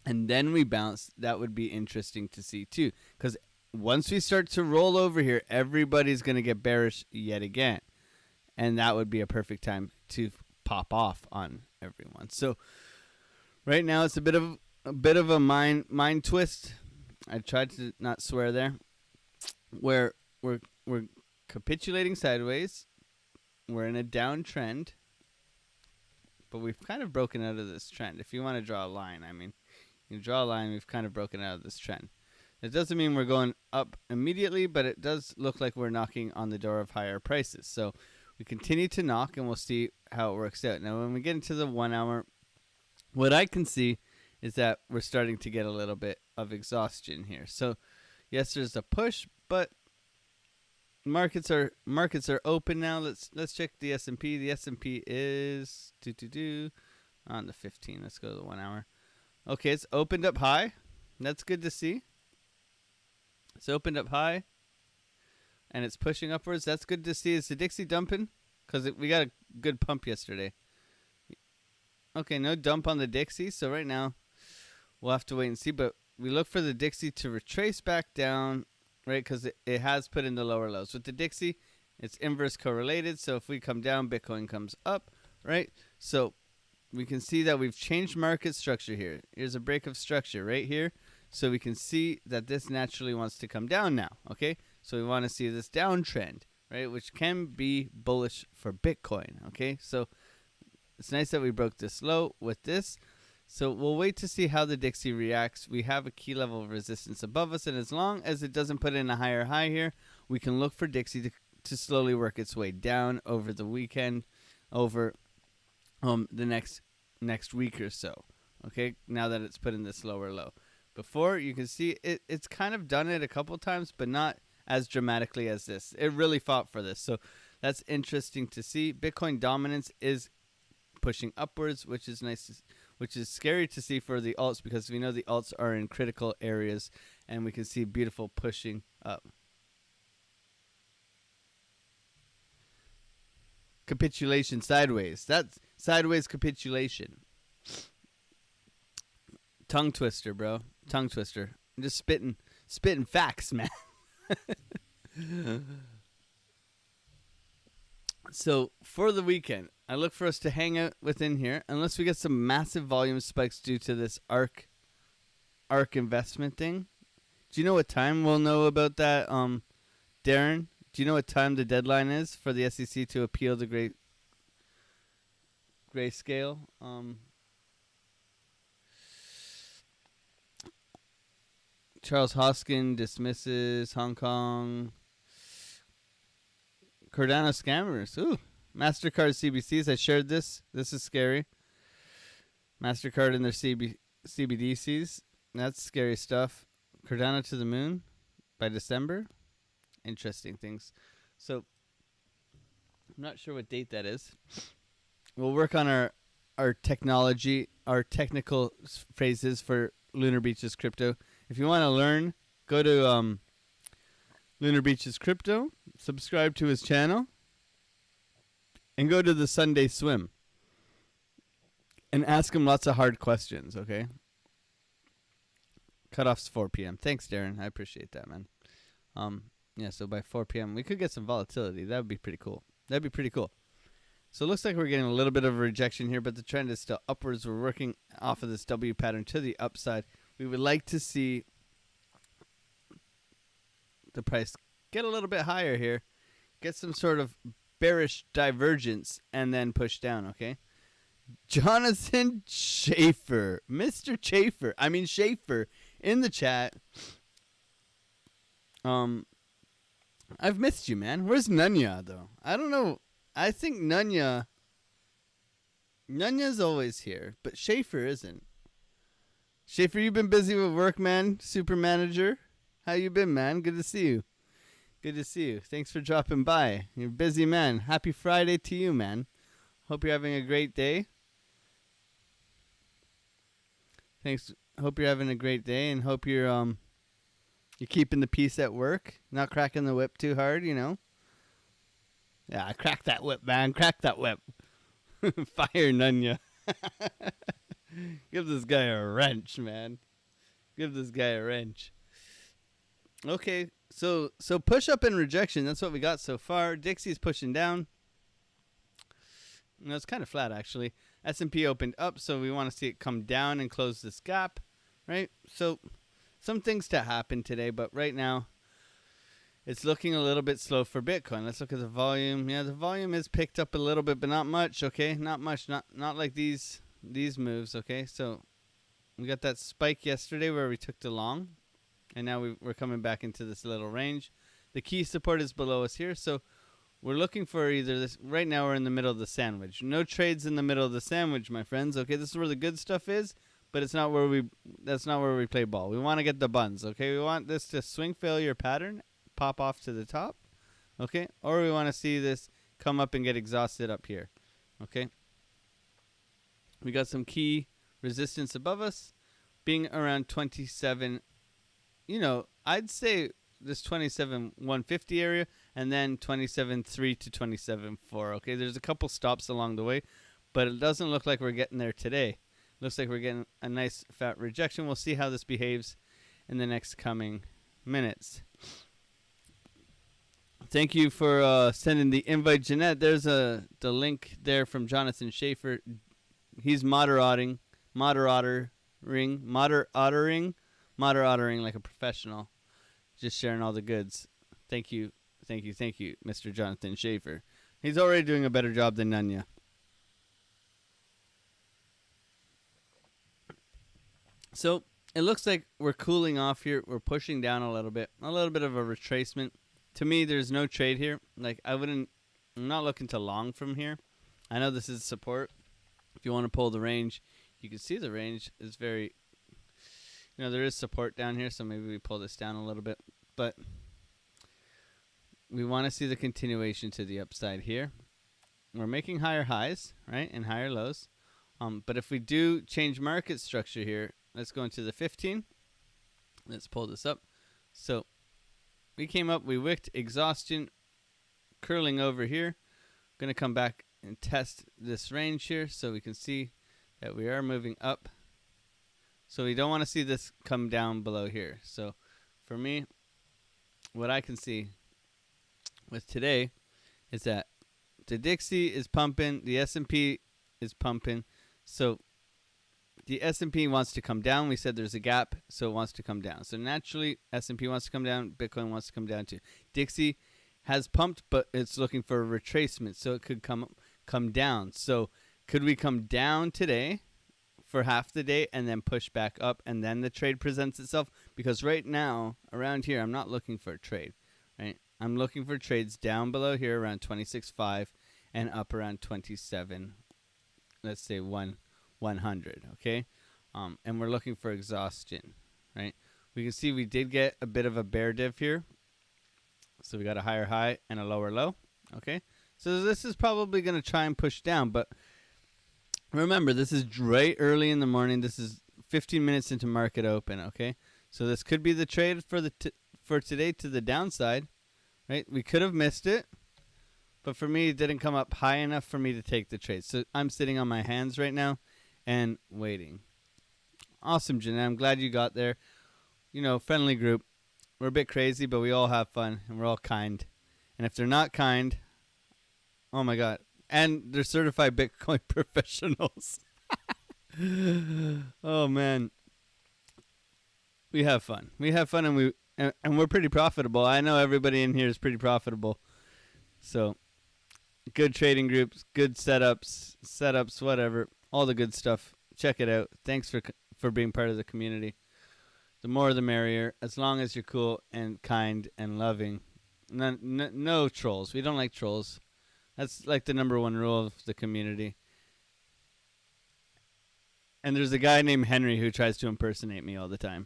Speaker 1: And then we bounce, that would be interesting to see too. Because once we start to roll over here, everybody's going to get bearish yet again. And that would be a perfect time to pop off on everyone. So right now it's a bit of a mind twist. I tried to not swear there. Where we're capitulating sideways. We're in a downtrend. But we've kind of broken out of this trend. If you want to draw a line, I mean, you draw a line, we've kind of broken out of this trend. It doesn't mean we're going up immediately, but it does look like we're knocking on the door of higher prices. So we continue to knock, and we'll see how it works out. Now, when we get into the 1 hour, what I can see is that we're starting to get a little bit of exhaustion here. So, yes, there's a push, but markets are open now. Let's check the S&P. The S&P is on the 15. Let's go to the 1 hour. Okay, it's opened up high. That's good to see. It's opened up high, and it's pushing upwards. That's good to see. Is the Dixie dumping? Because we got a good pump yesterday. Okay, no dump on the Dixie. So right now, we'll have to wait and see. But we look for the Dixie to retrace back down, right? Because it has put in the lower lows. With the Dixie, it's inverse correlated. So if we come down, Bitcoin comes up, right? So we can see that we've changed market structure here. Here's a break of structure right here. So we can see that this naturally wants to come down now, okay? So we want to see this downtrend, right, which can be bullish for Bitcoin, okay? So it's nice that we broke this low with this. So we'll wait to see how the Dixie reacts. We have a key level of resistance above us, and as long as it doesn't put in a higher high here, we can look for Dixie to slowly work its way down over the weekend, over the next week or so, okay, now that it's put in this lower low. Before, you can see it's kind of done it a couple times, but not as dramatically as this. It really fought for this. So that's interesting to see. Bitcoin dominance is pushing upwards, which is nice, which is scary to see for the alts, because we know the alts are in critical areas, and we can see beautiful pushing up. Capitulation sideways. That's sideways capitulation. Tongue twister, bro. Tongue twister. I'm just spitting facts, man. So for the weekend, I look for us to hang out within here unless we get some massive volume spikes due to this ARK investment thing. Do you know what time we'll know about that, Darren? Do you know what time the deadline is for the SEC to appeal the grayscale? Charles Hoskin dismisses Hong Kong. Cardano scammers. Ooh. MasterCard CBCs. I shared this. This is scary. MasterCard and their CBDCs. That's scary stuff. Cardano to the moon by December. Interesting things. So, I'm not sure what date that is. We'll work on our technology, our technical phrases for Lunar Beaches Crypto. If you want to learn, go to Lunar Beaches Crypto, subscribe to his channel, and go to the Sunday Swim. And ask him lots of hard questions, okay? Cutoff's 4 p.m. Thanks, Darren. I appreciate that, man. Yeah, so by 4 p.m. we could get some volatility. That would be pretty cool. That'd be pretty cool. So it looks like we're getting a little bit of a rejection here, but the trend is still upwards. We're working off of this W pattern to the upside. We would like to see the price get a little bit higher here, get some sort of bearish divergence, and then push down, okay? Jonathan Schaefer, Mr. Schaefer, in the chat. I've missed you, man. Where's Nunya, though? I don't know. I think Nunya's always here, but Schaefer isn't. Schaefer, you been busy with work, man? Super manager. How you been, man? Good to see you. Good to see you. Thanks for dropping by. You're a busy man. Happy Friday to you, man. Hope you're having a great day. Thanks. Hope you're having a great day, and hope you're keeping the peace at work, not cracking the whip too hard, you know. Yeah, crack that whip, man. Crack that whip. Fire Nunya. Give this guy a wrench, man. Give this guy a wrench. Okay, so push up and rejection. That's what we got so far. Dixie's pushing down. No, it's kind of flat, actually. S&P opened up, so we want to see it come down and close this gap, right? So some things to happen today, but right now it's looking a little bit slow for Bitcoin. Let's look at the volume. Yeah, the volume is picked up a little bit, but not much, okay? Not much, not like these moves, okay? So we got that spike yesterday where we took the long, and now we're coming back into this little range. The key support is below us here, so we're looking for either this. Right now we're in the middle of the sandwich. No trades in the middle of the sandwich, my friends, okay? This is where the good stuff is, but it's not where that's not where we play ball. We want to get the buns, okay? We want this to swing failure pattern, pop off to the top, okay? Or we want to see this come up and get exhausted up here, okay? We got some key resistance above us being around 27. You know, I'd say this 27,150 area and then 27.3 to 27.4, okay? There's a couple stops along the way, but it doesn't look like we're getting there today. Looks like we're getting a nice fat rejection. We'll see how this behaves in the next coming minutes. Thank you for sending the invite, Jeanette. There's the link there from Jonathan Schaefer. He's moderating like a professional, just sharing all the goods. Thank you, Mr. Jonathan Schaefer. He's already doing a better job than Nunya. So it looks like we're cooling off here. We're pushing down a little bit of a retracement. To me, there's no trade here. Like I'm not looking to long from here. I know this is support. If you want to pull the range, you can see the range is very, there is support down here, so maybe we pull this down a little bit. But we want to see the continuation to the upside here. We're making higher highs, right, and higher lows. But if we do change market structure here, let's go into the 15. Let's pull this up. So we came up, we wicked exhaustion, curling over here. Going to come back and test this range here so we can see that we are moving up. So we don't want to see this come down below here. So for me, what I can see with today is that the Dixie is pumping. The S&P is pumping. So the S&P wants to come down. We said there's a gap, so it wants to come down. So naturally, S&P wants to come down. Bitcoin wants to come down too. Dixie has pumped, but it's looking for a retracement, so it could come down. So could we come down today for half the day and then push back up, and then the trade presents itself? Because right now, around here, I'm not looking for a trade, right? I'm looking for trades down below here around 26.5 and up around 27, let's say 100, okay? And we're looking for exhaustion, right? We can see we did get a bit of a bear div here. So we got a higher high and a lower low, okay? So this is probably going to try and push down, but remember, this is right early in the morning. This is 15 minutes into market open, okay? So this could be the trade for today to the downside, right? We could have missed it, but for me, it didn't come up high enough for me to take the trade. So I'm sitting on my hands right now and waiting. Awesome, Jeanette. I'm glad you got there. You know, friendly group. We're a bit crazy, but we all have fun, and we're all kind. And if they're not kind, oh my God. And they're certified Bitcoin professionals. Oh, man. We have fun. We have fun, and we're pretty profitable. I know everybody in here is pretty profitable. So, good trading groups, good setups, whatever. All the good stuff. Check it out. Thanks for being part of the community. The more the merrier, as long as you're cool and kind and loving. No trolls. We don't like trolls. That's like the number one rule of the community. And there's a guy named Henry who tries to impersonate me all the time.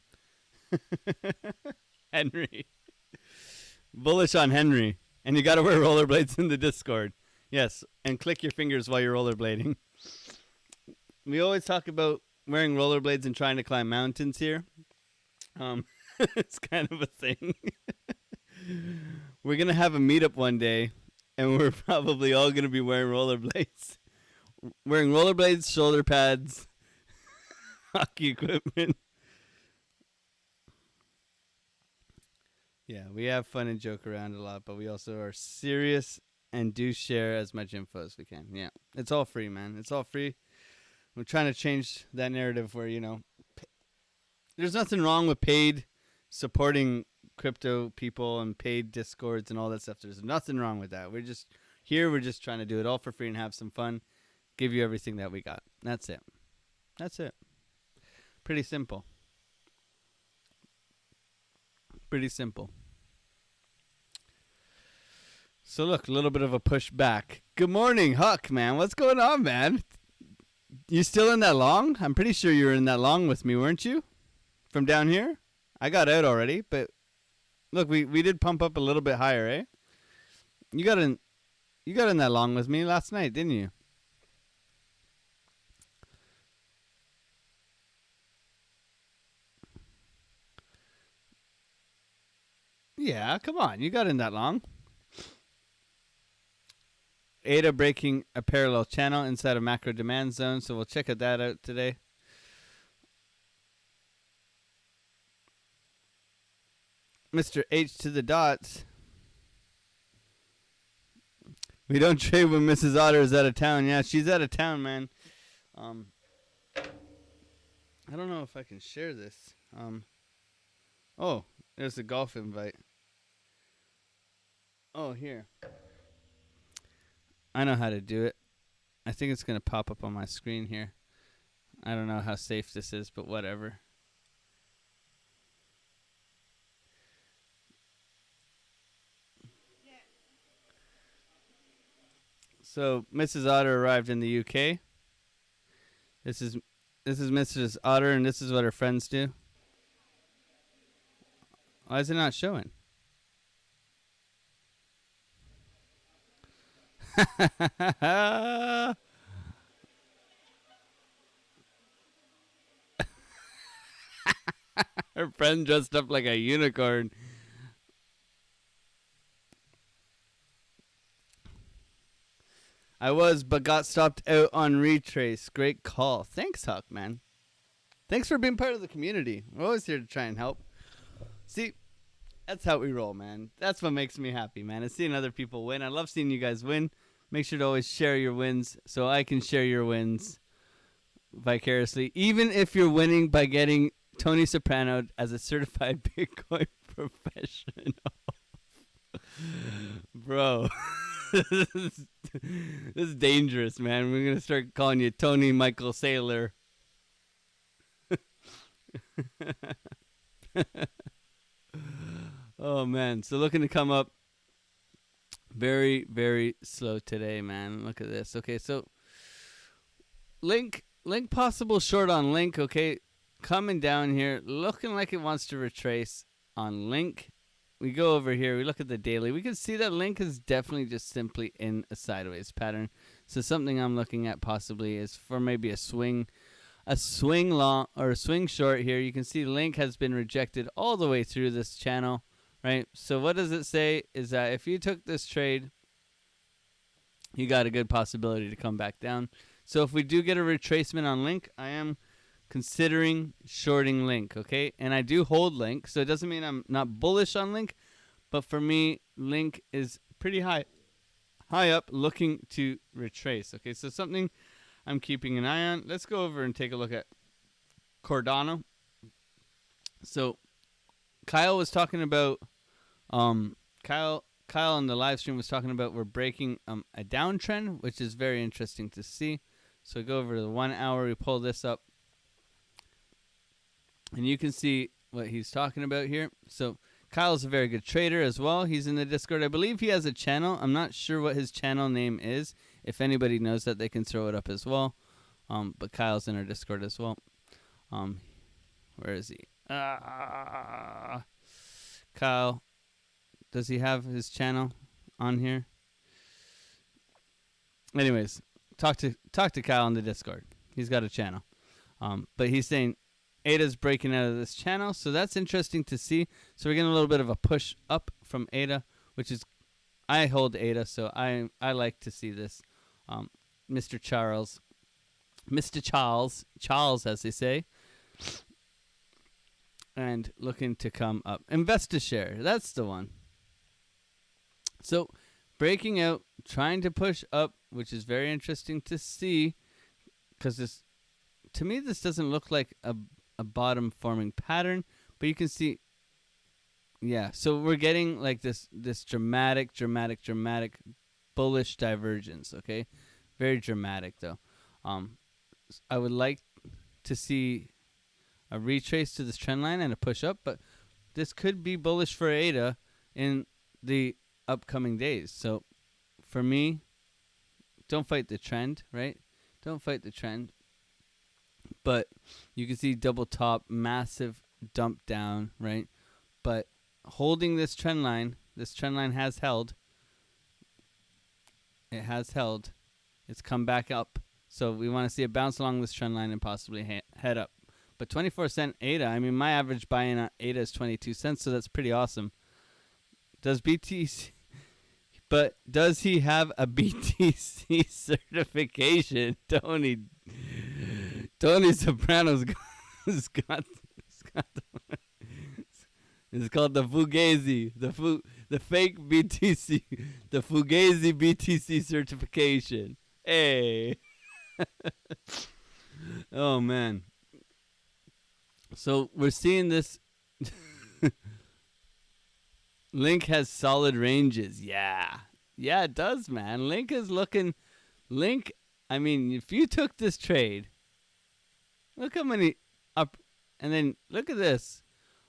Speaker 1: Henry. Bullish on Henry. And you got to wear rollerblades in the Discord. Yes, and click your fingers while you're rollerblading. We always talk about wearing rollerblades and trying to climb mountains here. It's kind of a thing. We're going to have a meetup one day, and we're probably all going to be wearing rollerblades. Wearing rollerblades, shoulder pads, hockey equipment. Yeah, we have fun and joke around a lot, but we also are serious and do share as much info as we can. Yeah, it's all free, man. It's all free. We're trying to change that narrative where, you know, there's nothing wrong with paid supporting crypto people and paid discords and all that stuff. There's nothing wrong with that. We're just here. We're just trying to do it all for free and have some fun. Give you everything that we got. That's it. That's it. Pretty simple. Pretty simple. So look, a little bit of a push back. Good morning, Huck, man. What's going on, man? You still in that long? I'm pretty sure you were in that long with me, weren't you? From down here? I got out already, but look, we did pump up a little bit higher, eh? You got in that long with me last night, didn't you? Yeah, come on. You got in that long. ADA breaking a parallel channel inside a macro demand zone, so we'll check that out today. Mr. H to the dots. We don't trade when Mrs. Otter is out of town. Yeah, she's out of town, man. I don't know if I can share this. Oh, there's a golf invite. Oh, here. I know how to do it. I think it's going to pop up on my screen here. I don't know how safe this is, but whatever. So Mrs. Otter arrived in the UK. This is Mrs. Otter, and this is what her friends do. Why is it not showing? Her friend dressed up like a unicorn. I was, but got stopped out on retrace. Great call. Thanks, Huck, man. Thanks for being part of the community. We're always here to try and help. See, that's how we roll, man. That's what makes me happy, man. Is seeing other people win. I love seeing you guys win. Make sure to always share your wins so I can share your wins vicariously, even if you're winning by getting Tony Soprano as a certified Bitcoin professional. Bro, this is dangerous, man. We're going to start calling you Tony Michael Saylor. Oh, man. So looking to come up very, very slow today, man. Look at this. Okay, so Link possible short on Link, okay? Coming down here, looking like it wants to retrace on Link. We go over here, we look at the daily. We can see that Link is definitely just simply in a sideways pattern. So something I'm looking at possibly is for maybe a swing long or a swing short here. You can see Link has been rejected all the way through this channel, right? So what does it say is that if you took this trade, you got a good possibility to come back down. So if we do get a retracement on Link, I am considering shorting Link, okay? And I do hold Link, so it doesn't mean I'm not bullish on Link, but for me, Link is pretty high up, looking to retrace, okay? So something I'm keeping an eye on. Let's go over and take a look at Cardano. So Kyle was talking about, Kyle on the live stream was talking about we're breaking a downtrend, which is very interesting to see. So we go over to the 1 hour, we pull this up, and you can see what he's talking about here. So Kyle's a very good trader as well. He's in the Discord. I believe he has a channel. I'm not sure what his channel name is. If anybody knows that, they can throw it up as well. But Kyle's in our Discord as well. Where is he? Kyle, does he have his channel on here? Anyways, talk to Kyle on the Discord. He's got a channel. But he's saying ADA's breaking out of this channel, so that's interesting to see. So we're getting a little bit of a push up from ADA, which is, I hold ADA, so I like to see this. Mr. Charles, as they say, and looking to come up. InvestaShare, that's the one. So breaking out, trying to push up, which is very interesting to see, because this, to me, this doesn't look like a bottom forming pattern, but you can see, yeah. So we're getting like this dramatic bullish divergence. Okay, very dramatic though. I would like to see a retrace to this trend line and a push up, but this could be bullish for ADA in the upcoming days. So for me, don't fight the trend, right? Don't fight the trend. But you can see double top, massive dump down, right? But holding this trend line has held. It has held. It's come back up. So we want to see it bounce along this trend line and possibly head up. But 24-cent ADA, I mean, my average buy-in on ADA is 22 cents, so that's pretty awesome. Does he have a BTC certification? Tony Soprano's got it's called the Fugazi, the fake BTC, the Fugazi BTC certification. Hey. Oh man. So we're seeing this. Link has solid ranges. Yeah, it does, man. Link is looking. I mean, if you took this trade, look how many up, and then look at this.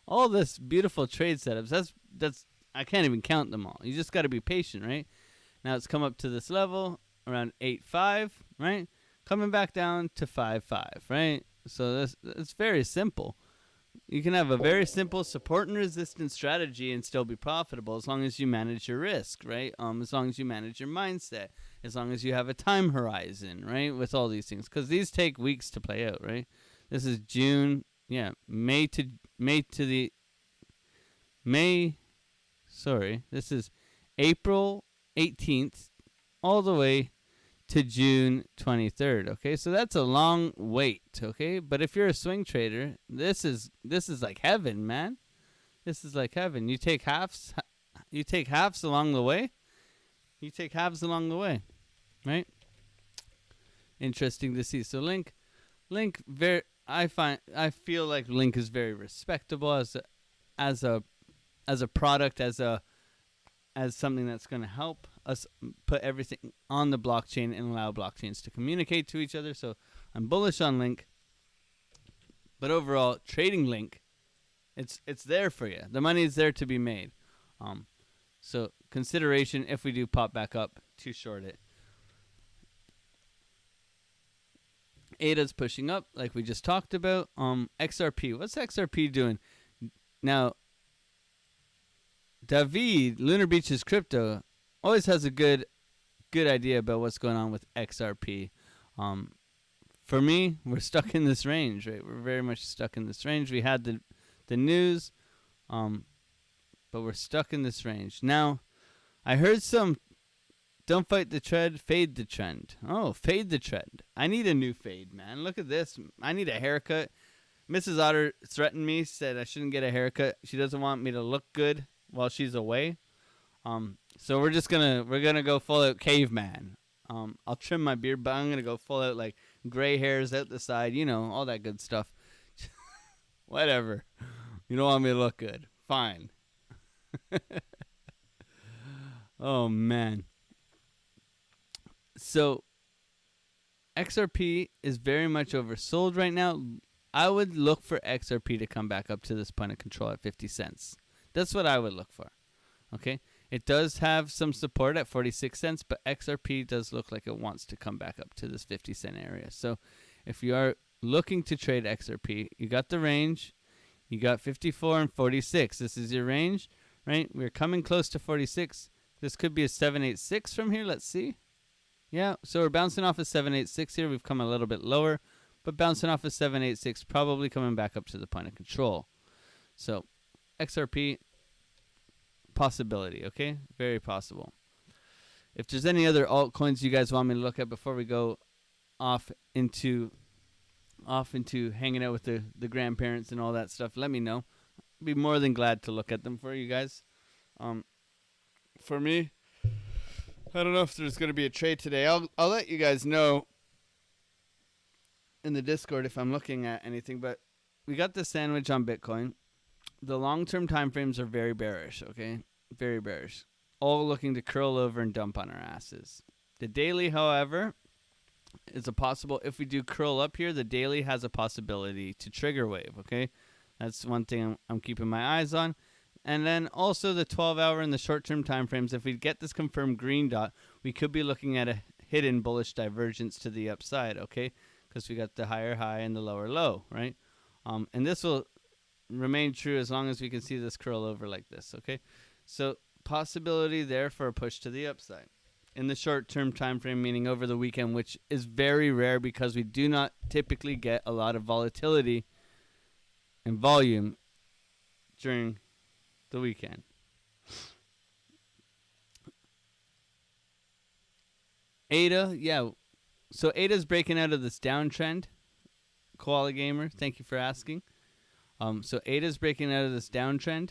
Speaker 1: All this beautiful trade setups. That's I can't even count them all. You just got to be patient, right? Now it's come up to this level around 8.5, right? Coming back down to 5.5, right? So it's very simple. You can have a very simple support and resistance strategy and still be profitable as long as you manage your risk, right? As long as you manage your mindset, as long as you have a time horizon, right? With all these things, because these take weeks to play out, right? This is June, yeah, this is April 18th all the way to June 23rd, okay? So that's a long wait, okay? But if you're a swing trader, this is like heaven, man. This is like heaven. You take halves along the way. right? Interesting to see. So Link, I feel like Link is very respectable as a as a product, as something that's going to help us put everything on the blockchain and allow blockchains to communicate to each other. So I'm bullish on Link, but overall, trading Link, it's there for you. The money is there to be made. So consideration if we do pop back up to short it. ADA's pushing up, like we just talked about. XRP, what's XRP doing now? David, Lunar Beach's crypto, always has a good idea about what's going on with XRP. For me, we're stuck in this range, right? We're very much stuck in this range. We had the news, but we're stuck in this range. Now, I heard some, don't fight the trend, fade the trend. Oh, fade the trend. I need a new fade, man. Look at this. I need a haircut. Mrs. Otter threatened me, said I shouldn't get a haircut. She doesn't want me to look good while she's away. So we're gonna go full out caveman. I'll trim my beard, but I'm gonna go full out like gray hairs out the side, all that good stuff. Whatever. You don't want me to look good. Fine. Oh man. So XRP is very much oversold right now. I would look for XRP to come back up to this point of control at 50 cents. That's what I would look for. Okay? It does have some support at 46 cents, but XRP does look like it wants to come back up to this 50-cent area. So if you are looking to trade XRP, you got the range. You got 54 and 46. This is your range, right? We're coming close to 46. This could be a 786 from here. Let's see. Yeah, so we're bouncing off of 786 here. We've come a little bit lower, but bouncing off of 786, probably coming back up to the point of control. So XRP, possibility, okay? Very possible. If there's any other altcoins you guys want me to look at before we go off into hanging out with the grandparents and all that stuff, let me know. I'd be more than glad to look at them for you guys. For me, I don't know if there's going to be a trade today. I'll let you guys know in the Discord if I'm looking at anything, but we got the sandwich on Bitcoin. The long-term time frames are very bearish, okay? Very bearish. All looking to curl over and dump on our asses. The daily, however, is a possible, if we do curl up here, the daily has a possibility to trigger wave, okay? That's one thing I'm keeping my eyes on. And then also the 12-hour and the short-term time frames, if we get this confirmed green dot, we could be looking at a hidden bullish divergence to the upside, okay? Because we got the higher high and the lower low, right? And this will remain true as long as we can see this curl over like this, okay? So possibility there for a push to the upside. In the short-term time frame, meaning over the weekend, which is very rare because we do not typically get a lot of volatility and volume during the weekend. ADA, yeah. So ADA's breaking out of this downtrend. Koala Gamer, thank you for asking. So ADA's breaking out of this downtrend.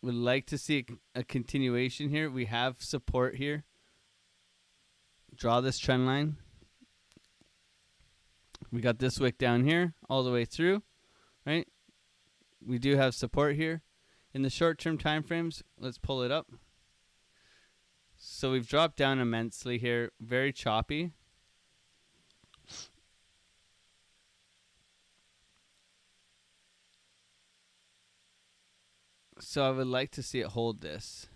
Speaker 1: Would like to see a continuation here. We have support here. Draw this trend line. We got this wick down here all the way through, right? We do have support here. In the short-term time frames, let's pull it up. So we've dropped down immensely here, very choppy. So I would like to see it hold this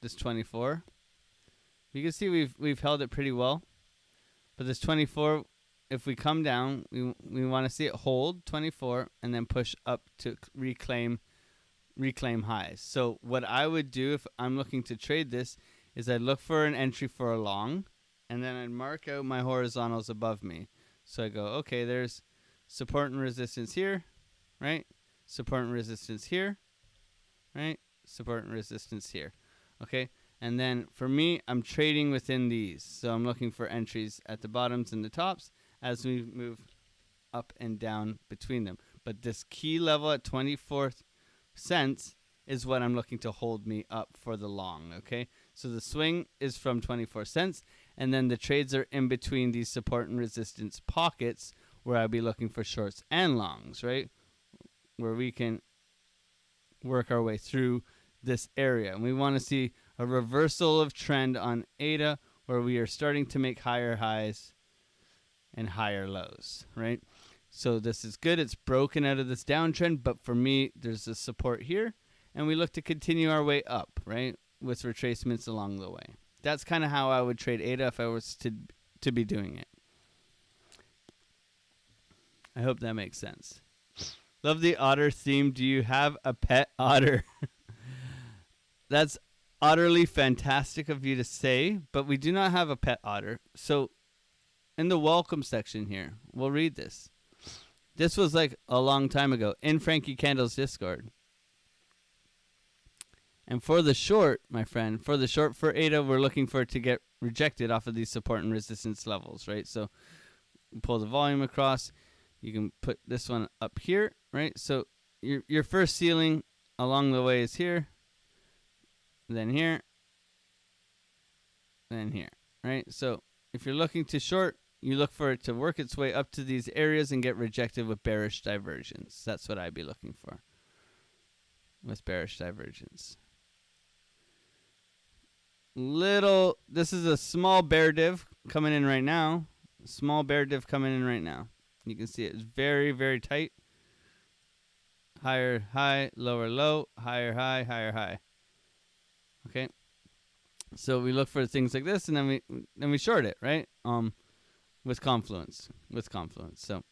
Speaker 1: 24. You can see we've held it pretty well. But this 24, if we come down, we want to see it hold 24 and then push up to reclaim highs. So what I would do if I'm looking to trade this is I'd look for an entry for a long, and then I'd mark out my horizontals above me. So I go, okay, there's support and resistance here, right? Support and resistance here, right? Support and resistance here, okay? And then for me, I'm trading within these. So I'm looking for entries at the bottoms and the tops as we move up and down between them. But this key level at 24 cents is what I'm looking to hold me up for the long, okay? So the swing is from 24 cents, And then the trades are in between these support and resistance pockets where I'll be looking for shorts and longs, right? Where we can work our way through this area. And we want to see a reversal of trend on ADA where we are starting to make higher highs and higher lows, right? So this is good. It's broken out of this downtrend, but for me, there's a support here, and we look to continue our way up, right, with retracements along the way. That's kind of how I would trade ADA if I was to be doing it. I hope that makes sense. Love the otter theme. Do you have a pet otter? That's utterly fantastic of you to say, but we do not have a pet otter. So in the welcome section here, we'll read this. This was like a long time ago in Frankie Candle's Discord. And for the short, my friend, for ADA, we're looking for it to get rejected off of these support and resistance levels, right? So pull the volume across. You can put this one up here, right? So your first ceiling along the way is here, then here, then here, right? So if you're looking to short, you look for it to work its way up to these areas and get rejected with bearish divergence. That's what I'd be looking for with bearish divergence. This is a small bear div coming in right now. Small bear div coming in right now. You can see it's very, very tight. Higher high, lower low, higher high, higher high. Okay. So we look for things like this, and then we short it, right? With confluence. So,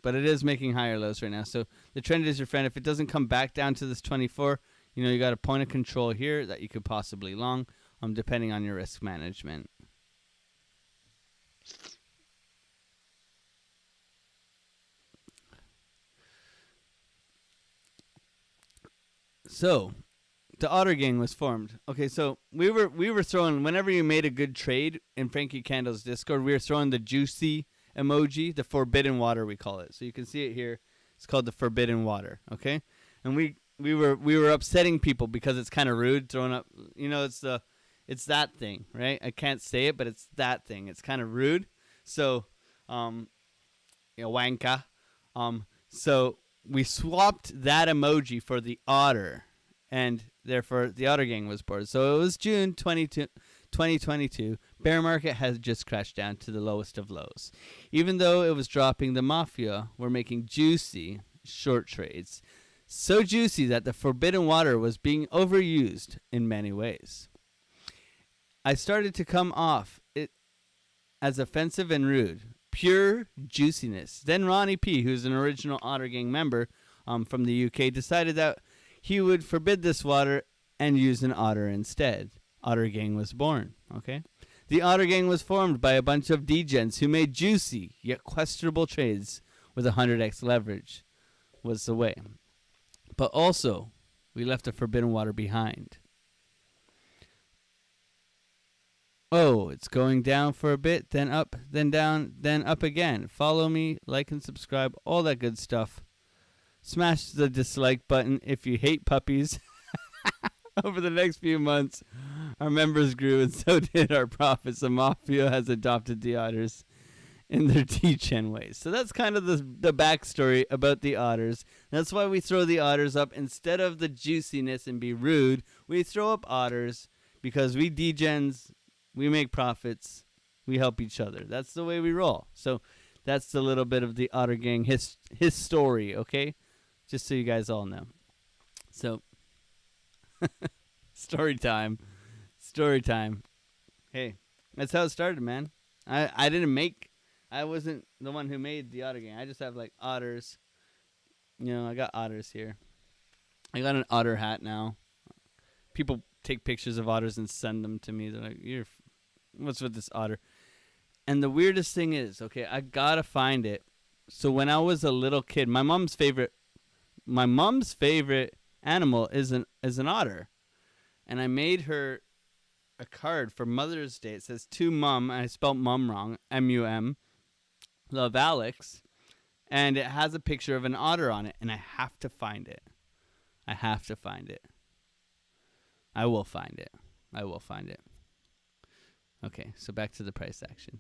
Speaker 1: but it is making higher lows right now. So the trend is your friend. If it doesn't come back down to this 24, you got a point of control here that you could possibly long, depending on your risk management. So the Otter Gang was formed. Okay, so we were throwing, whenever you made a good trade in Frankie Candle's Discord, we were throwing the juicy emoji, the forbidden water we call it. So you can see it here. It's called the forbidden water. Okay, and we were upsetting people because it's kind of rude throwing up. It's that thing, right? I can't say it, but it's that thing. It's kind of rude. So, wanka. So we swapped that emoji for the otter, and therefore the Otter Gang was born. So it was June 2022. Bear market has just crashed down to the lowest of lows. Even though it was dropping, the mafia were making juicy short trades. So juicy that the forbidden water was being overused in many ways. I started to come off it as offensive and rude. Pure juiciness. Then Ronnie P., who's an original Otter Gang member from the UK, decided that he would forbid this water and use an otter instead. Otter Gang was born, okay? The Otter Gang was formed by a bunch of degens who made juicy yet questionable trades with 100x leverage was the way. But also, we left a forbidden water behind. Oh, it's going down for a bit, then up, then down, then up again. Follow me, like and subscribe, all that good stuff. Smash the dislike button if you hate puppies. Over the next few months, our members grew and so did our profits. The mafia has adopted the otters in their degen ways. So that's kind of the backstory about the otters. That's why we throw the otters up. Instead of the juiciness and be rude, we throw up otters because we degens, we make profits, we help each other. That's the way we roll. So that's a little bit of the Otter Gang his story, okay? Just so you guys all know. So, story time. Hey, that's how it started, man. I wasn't the one who made the Otter Gang. I just have like otters. I got otters here. I got an otter hat now. People take pictures of otters and send them to me. They're like, what's with this otter? And the weirdest thing is, okay, I gotta find it. So when I was a little kid, my mom's favorite animal is an otter. And I made her a card for Mother's Day. It says to mum, and I spelled mum wrong, M-U-M, love Alex. And it has a picture of an otter on it, and I have to find it. I will find it. Okay, so back to the price action.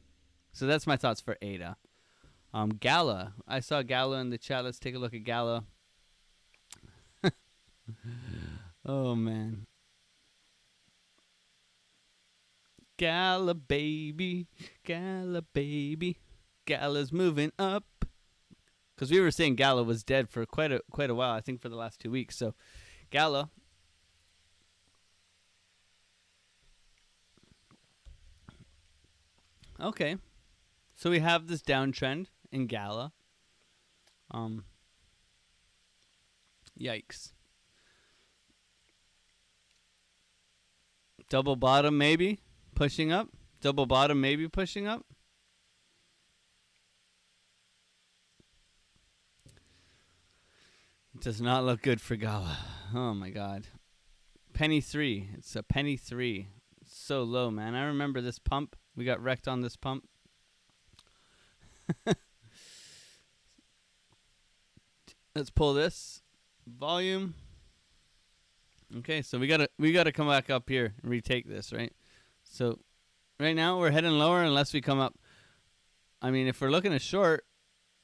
Speaker 1: So that's my thoughts for ADA. Gala. I saw Gala in the chat. Let's take a look at Gala. Oh, man. Gala baby. Gala baby. Gala's moving up. Because we were saying Gala was dead for quite a while. I think for the last 2 weeks. So Gala. Okay. So we have this downtrend in Gala. Yikes. Double bottom maybe pushing up. Double bottom maybe pushing up. It does not look good for Gala. Oh my god. Penny 3. It's a penny 3. It's so low, man. I remember this pump. We got wrecked on this pump. Let's pull this volume. Okay, so we gotta come back up here and retake this, right? So right now we're heading lower unless we come up. I mean, if we're looking at short,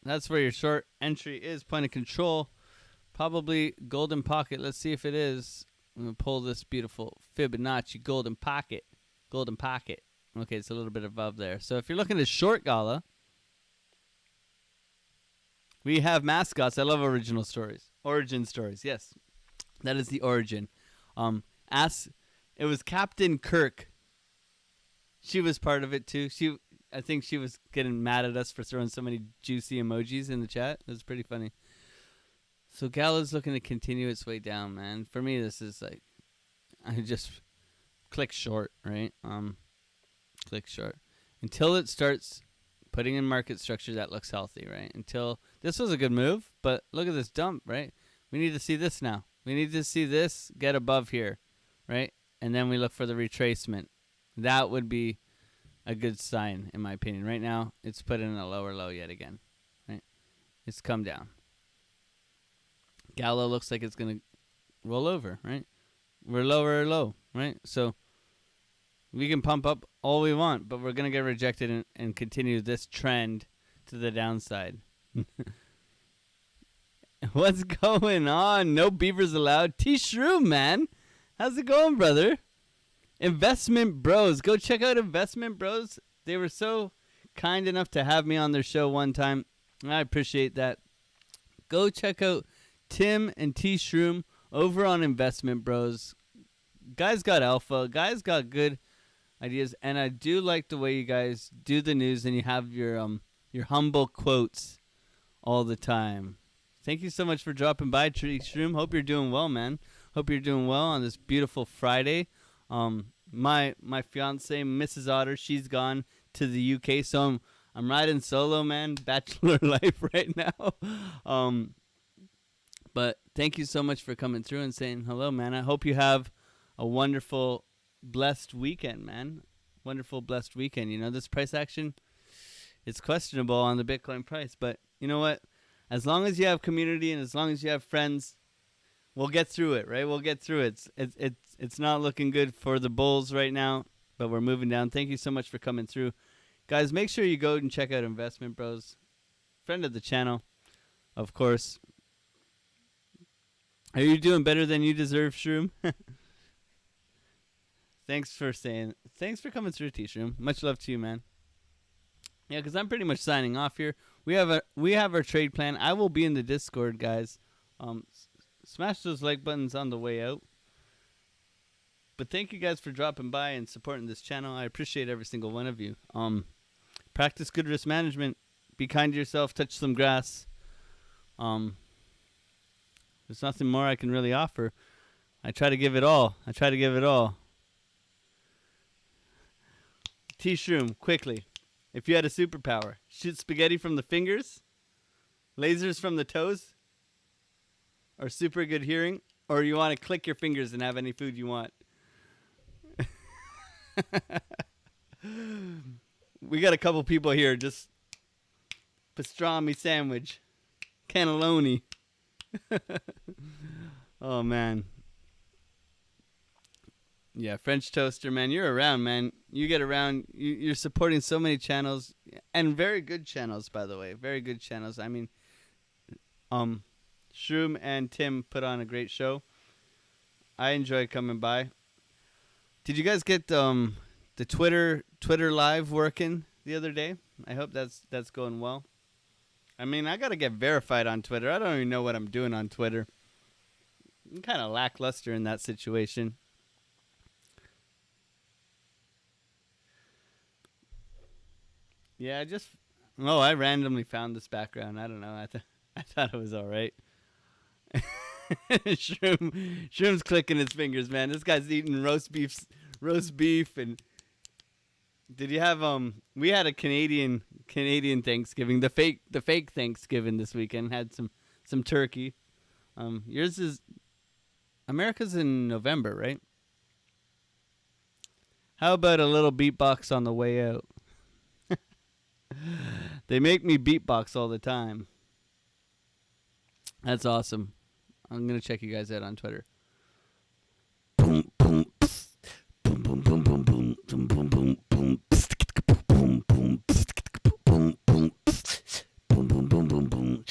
Speaker 1: that's where your short entry is. Point of control, probably golden pocket. Let's see if it is. I'm gonna pull this beautiful Fibonacci golden pocket. Golden pocket. Okay, it's a little bit above there. So if you're looking at short Gala, we have mascots. I love original stories. Origin stories, yes. That is the origin. It was Captain Kirk. She was part of it too. I think she was getting mad at us for throwing so many juicy emojis in the chat. It was pretty funny. So Gala's looking to continue its way down, man. For me, this is like, I just click short, right? Click short until it starts putting in market structure that looks healthy, right? Until this was a good move, but look at this dump, right? We need to see this now. We need to see this get above here, right? And then we look for the retracement. That would be a good sign, in my opinion. Right now, it's put in a lower low yet again, right? It's come down. Gala looks like it's going to roll over, right? We're lower low, right? So we can pump up all we want, but we're going to get rejected and continue this trend to the downside. What's going on? No beavers allowed. T-Shroom, man. How's it going, brother? Investment Bros. Go check out Investment Bros. They were so kind enough to have me on their show one time. I appreciate that. Go check out Tim and T-Shroom over on Investment Bros. Guys got alpha. Guys got good ideas. And I do like the way you guys do the news and you have your humble quotes all the time. Thank you so much for dropping by, T-Shroom. Hope you're doing well, man. Hope you're doing well on this beautiful Friday. My fiance, Mrs. Otter, she's gone to the UK, so I'm riding solo, man. Bachelor life right now. But thank you so much for coming through and saying hello, man. I hope you have a wonderful, blessed weekend, man. Wonderful, blessed weekend. You know, this price action, it's questionable on the Bitcoin price, but you know what? As long as you have community and as long as you have friends, we'll get through it, right? We'll get through it. It's not looking good for the bulls right now, but we're moving down. Thank you so much for coming through. Guys, make sure you go and check out Investment Bros. Friend of the channel, of course. Are you doing better than you deserve, Shroom? Thanks for coming through, T-Shroom. Much love to you, man. Yeah, because I'm pretty much signing off here. We have our trade plan. I will be in the Discord, guys. Smash those like buttons on the way out. But thank you guys for dropping by and supporting this channel. I appreciate every single one of you. Practice good risk management. Be kind to yourself. Touch some grass. There's nothing more I can really offer. I try to give it all. T-Shroom, quickly. If you had a superpower, shoot spaghetti from the fingers, lasers from the toes, or super good hearing, or you want to click your fingers and have any food you want. We got a couple people here, just pastrami sandwich, cannelloni. Oh, man. Yeah, French toaster, man. You're around, man. You get around. You're supporting so many channels, and very good channels, by the way. Very good channels. I mean, Shroom and Tim put on a great show. I enjoy coming by. Did you guys get the Twitter live working the other day? I hope that's going well. I mean, I gotta get verified on Twitter. I don't even know what I'm doing on Twitter. I'm kind of lackluster in that situation. Yeah, I randomly found this background. I don't know. I thought it was all right. Shroom's clicking his fingers, man. This guy's eating roast beef, and did you have we had a Canadian Thanksgiving, the fake Thanksgiving this weekend. Had some turkey. Yours is America's in November, right? How about a little beatbox on the way out? They make me beatbox all the time. That's awesome. I'm gonna check you guys out on Twitter. Boom boom boom boom boom boom boom boom boom boom boom boom boom boom boom boom boom boom boom boom.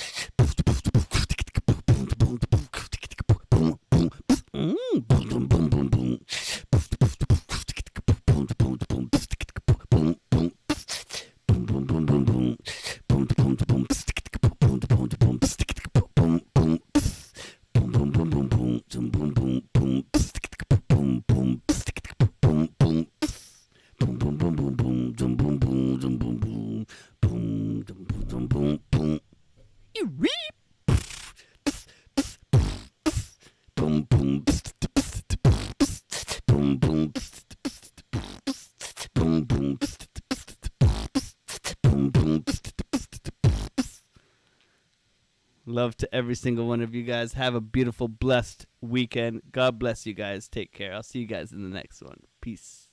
Speaker 1: Love to every single one of you guys. Have a beautiful, blessed weekend. God bless you guys. Take care. I'll see you guys in the next one. Peace.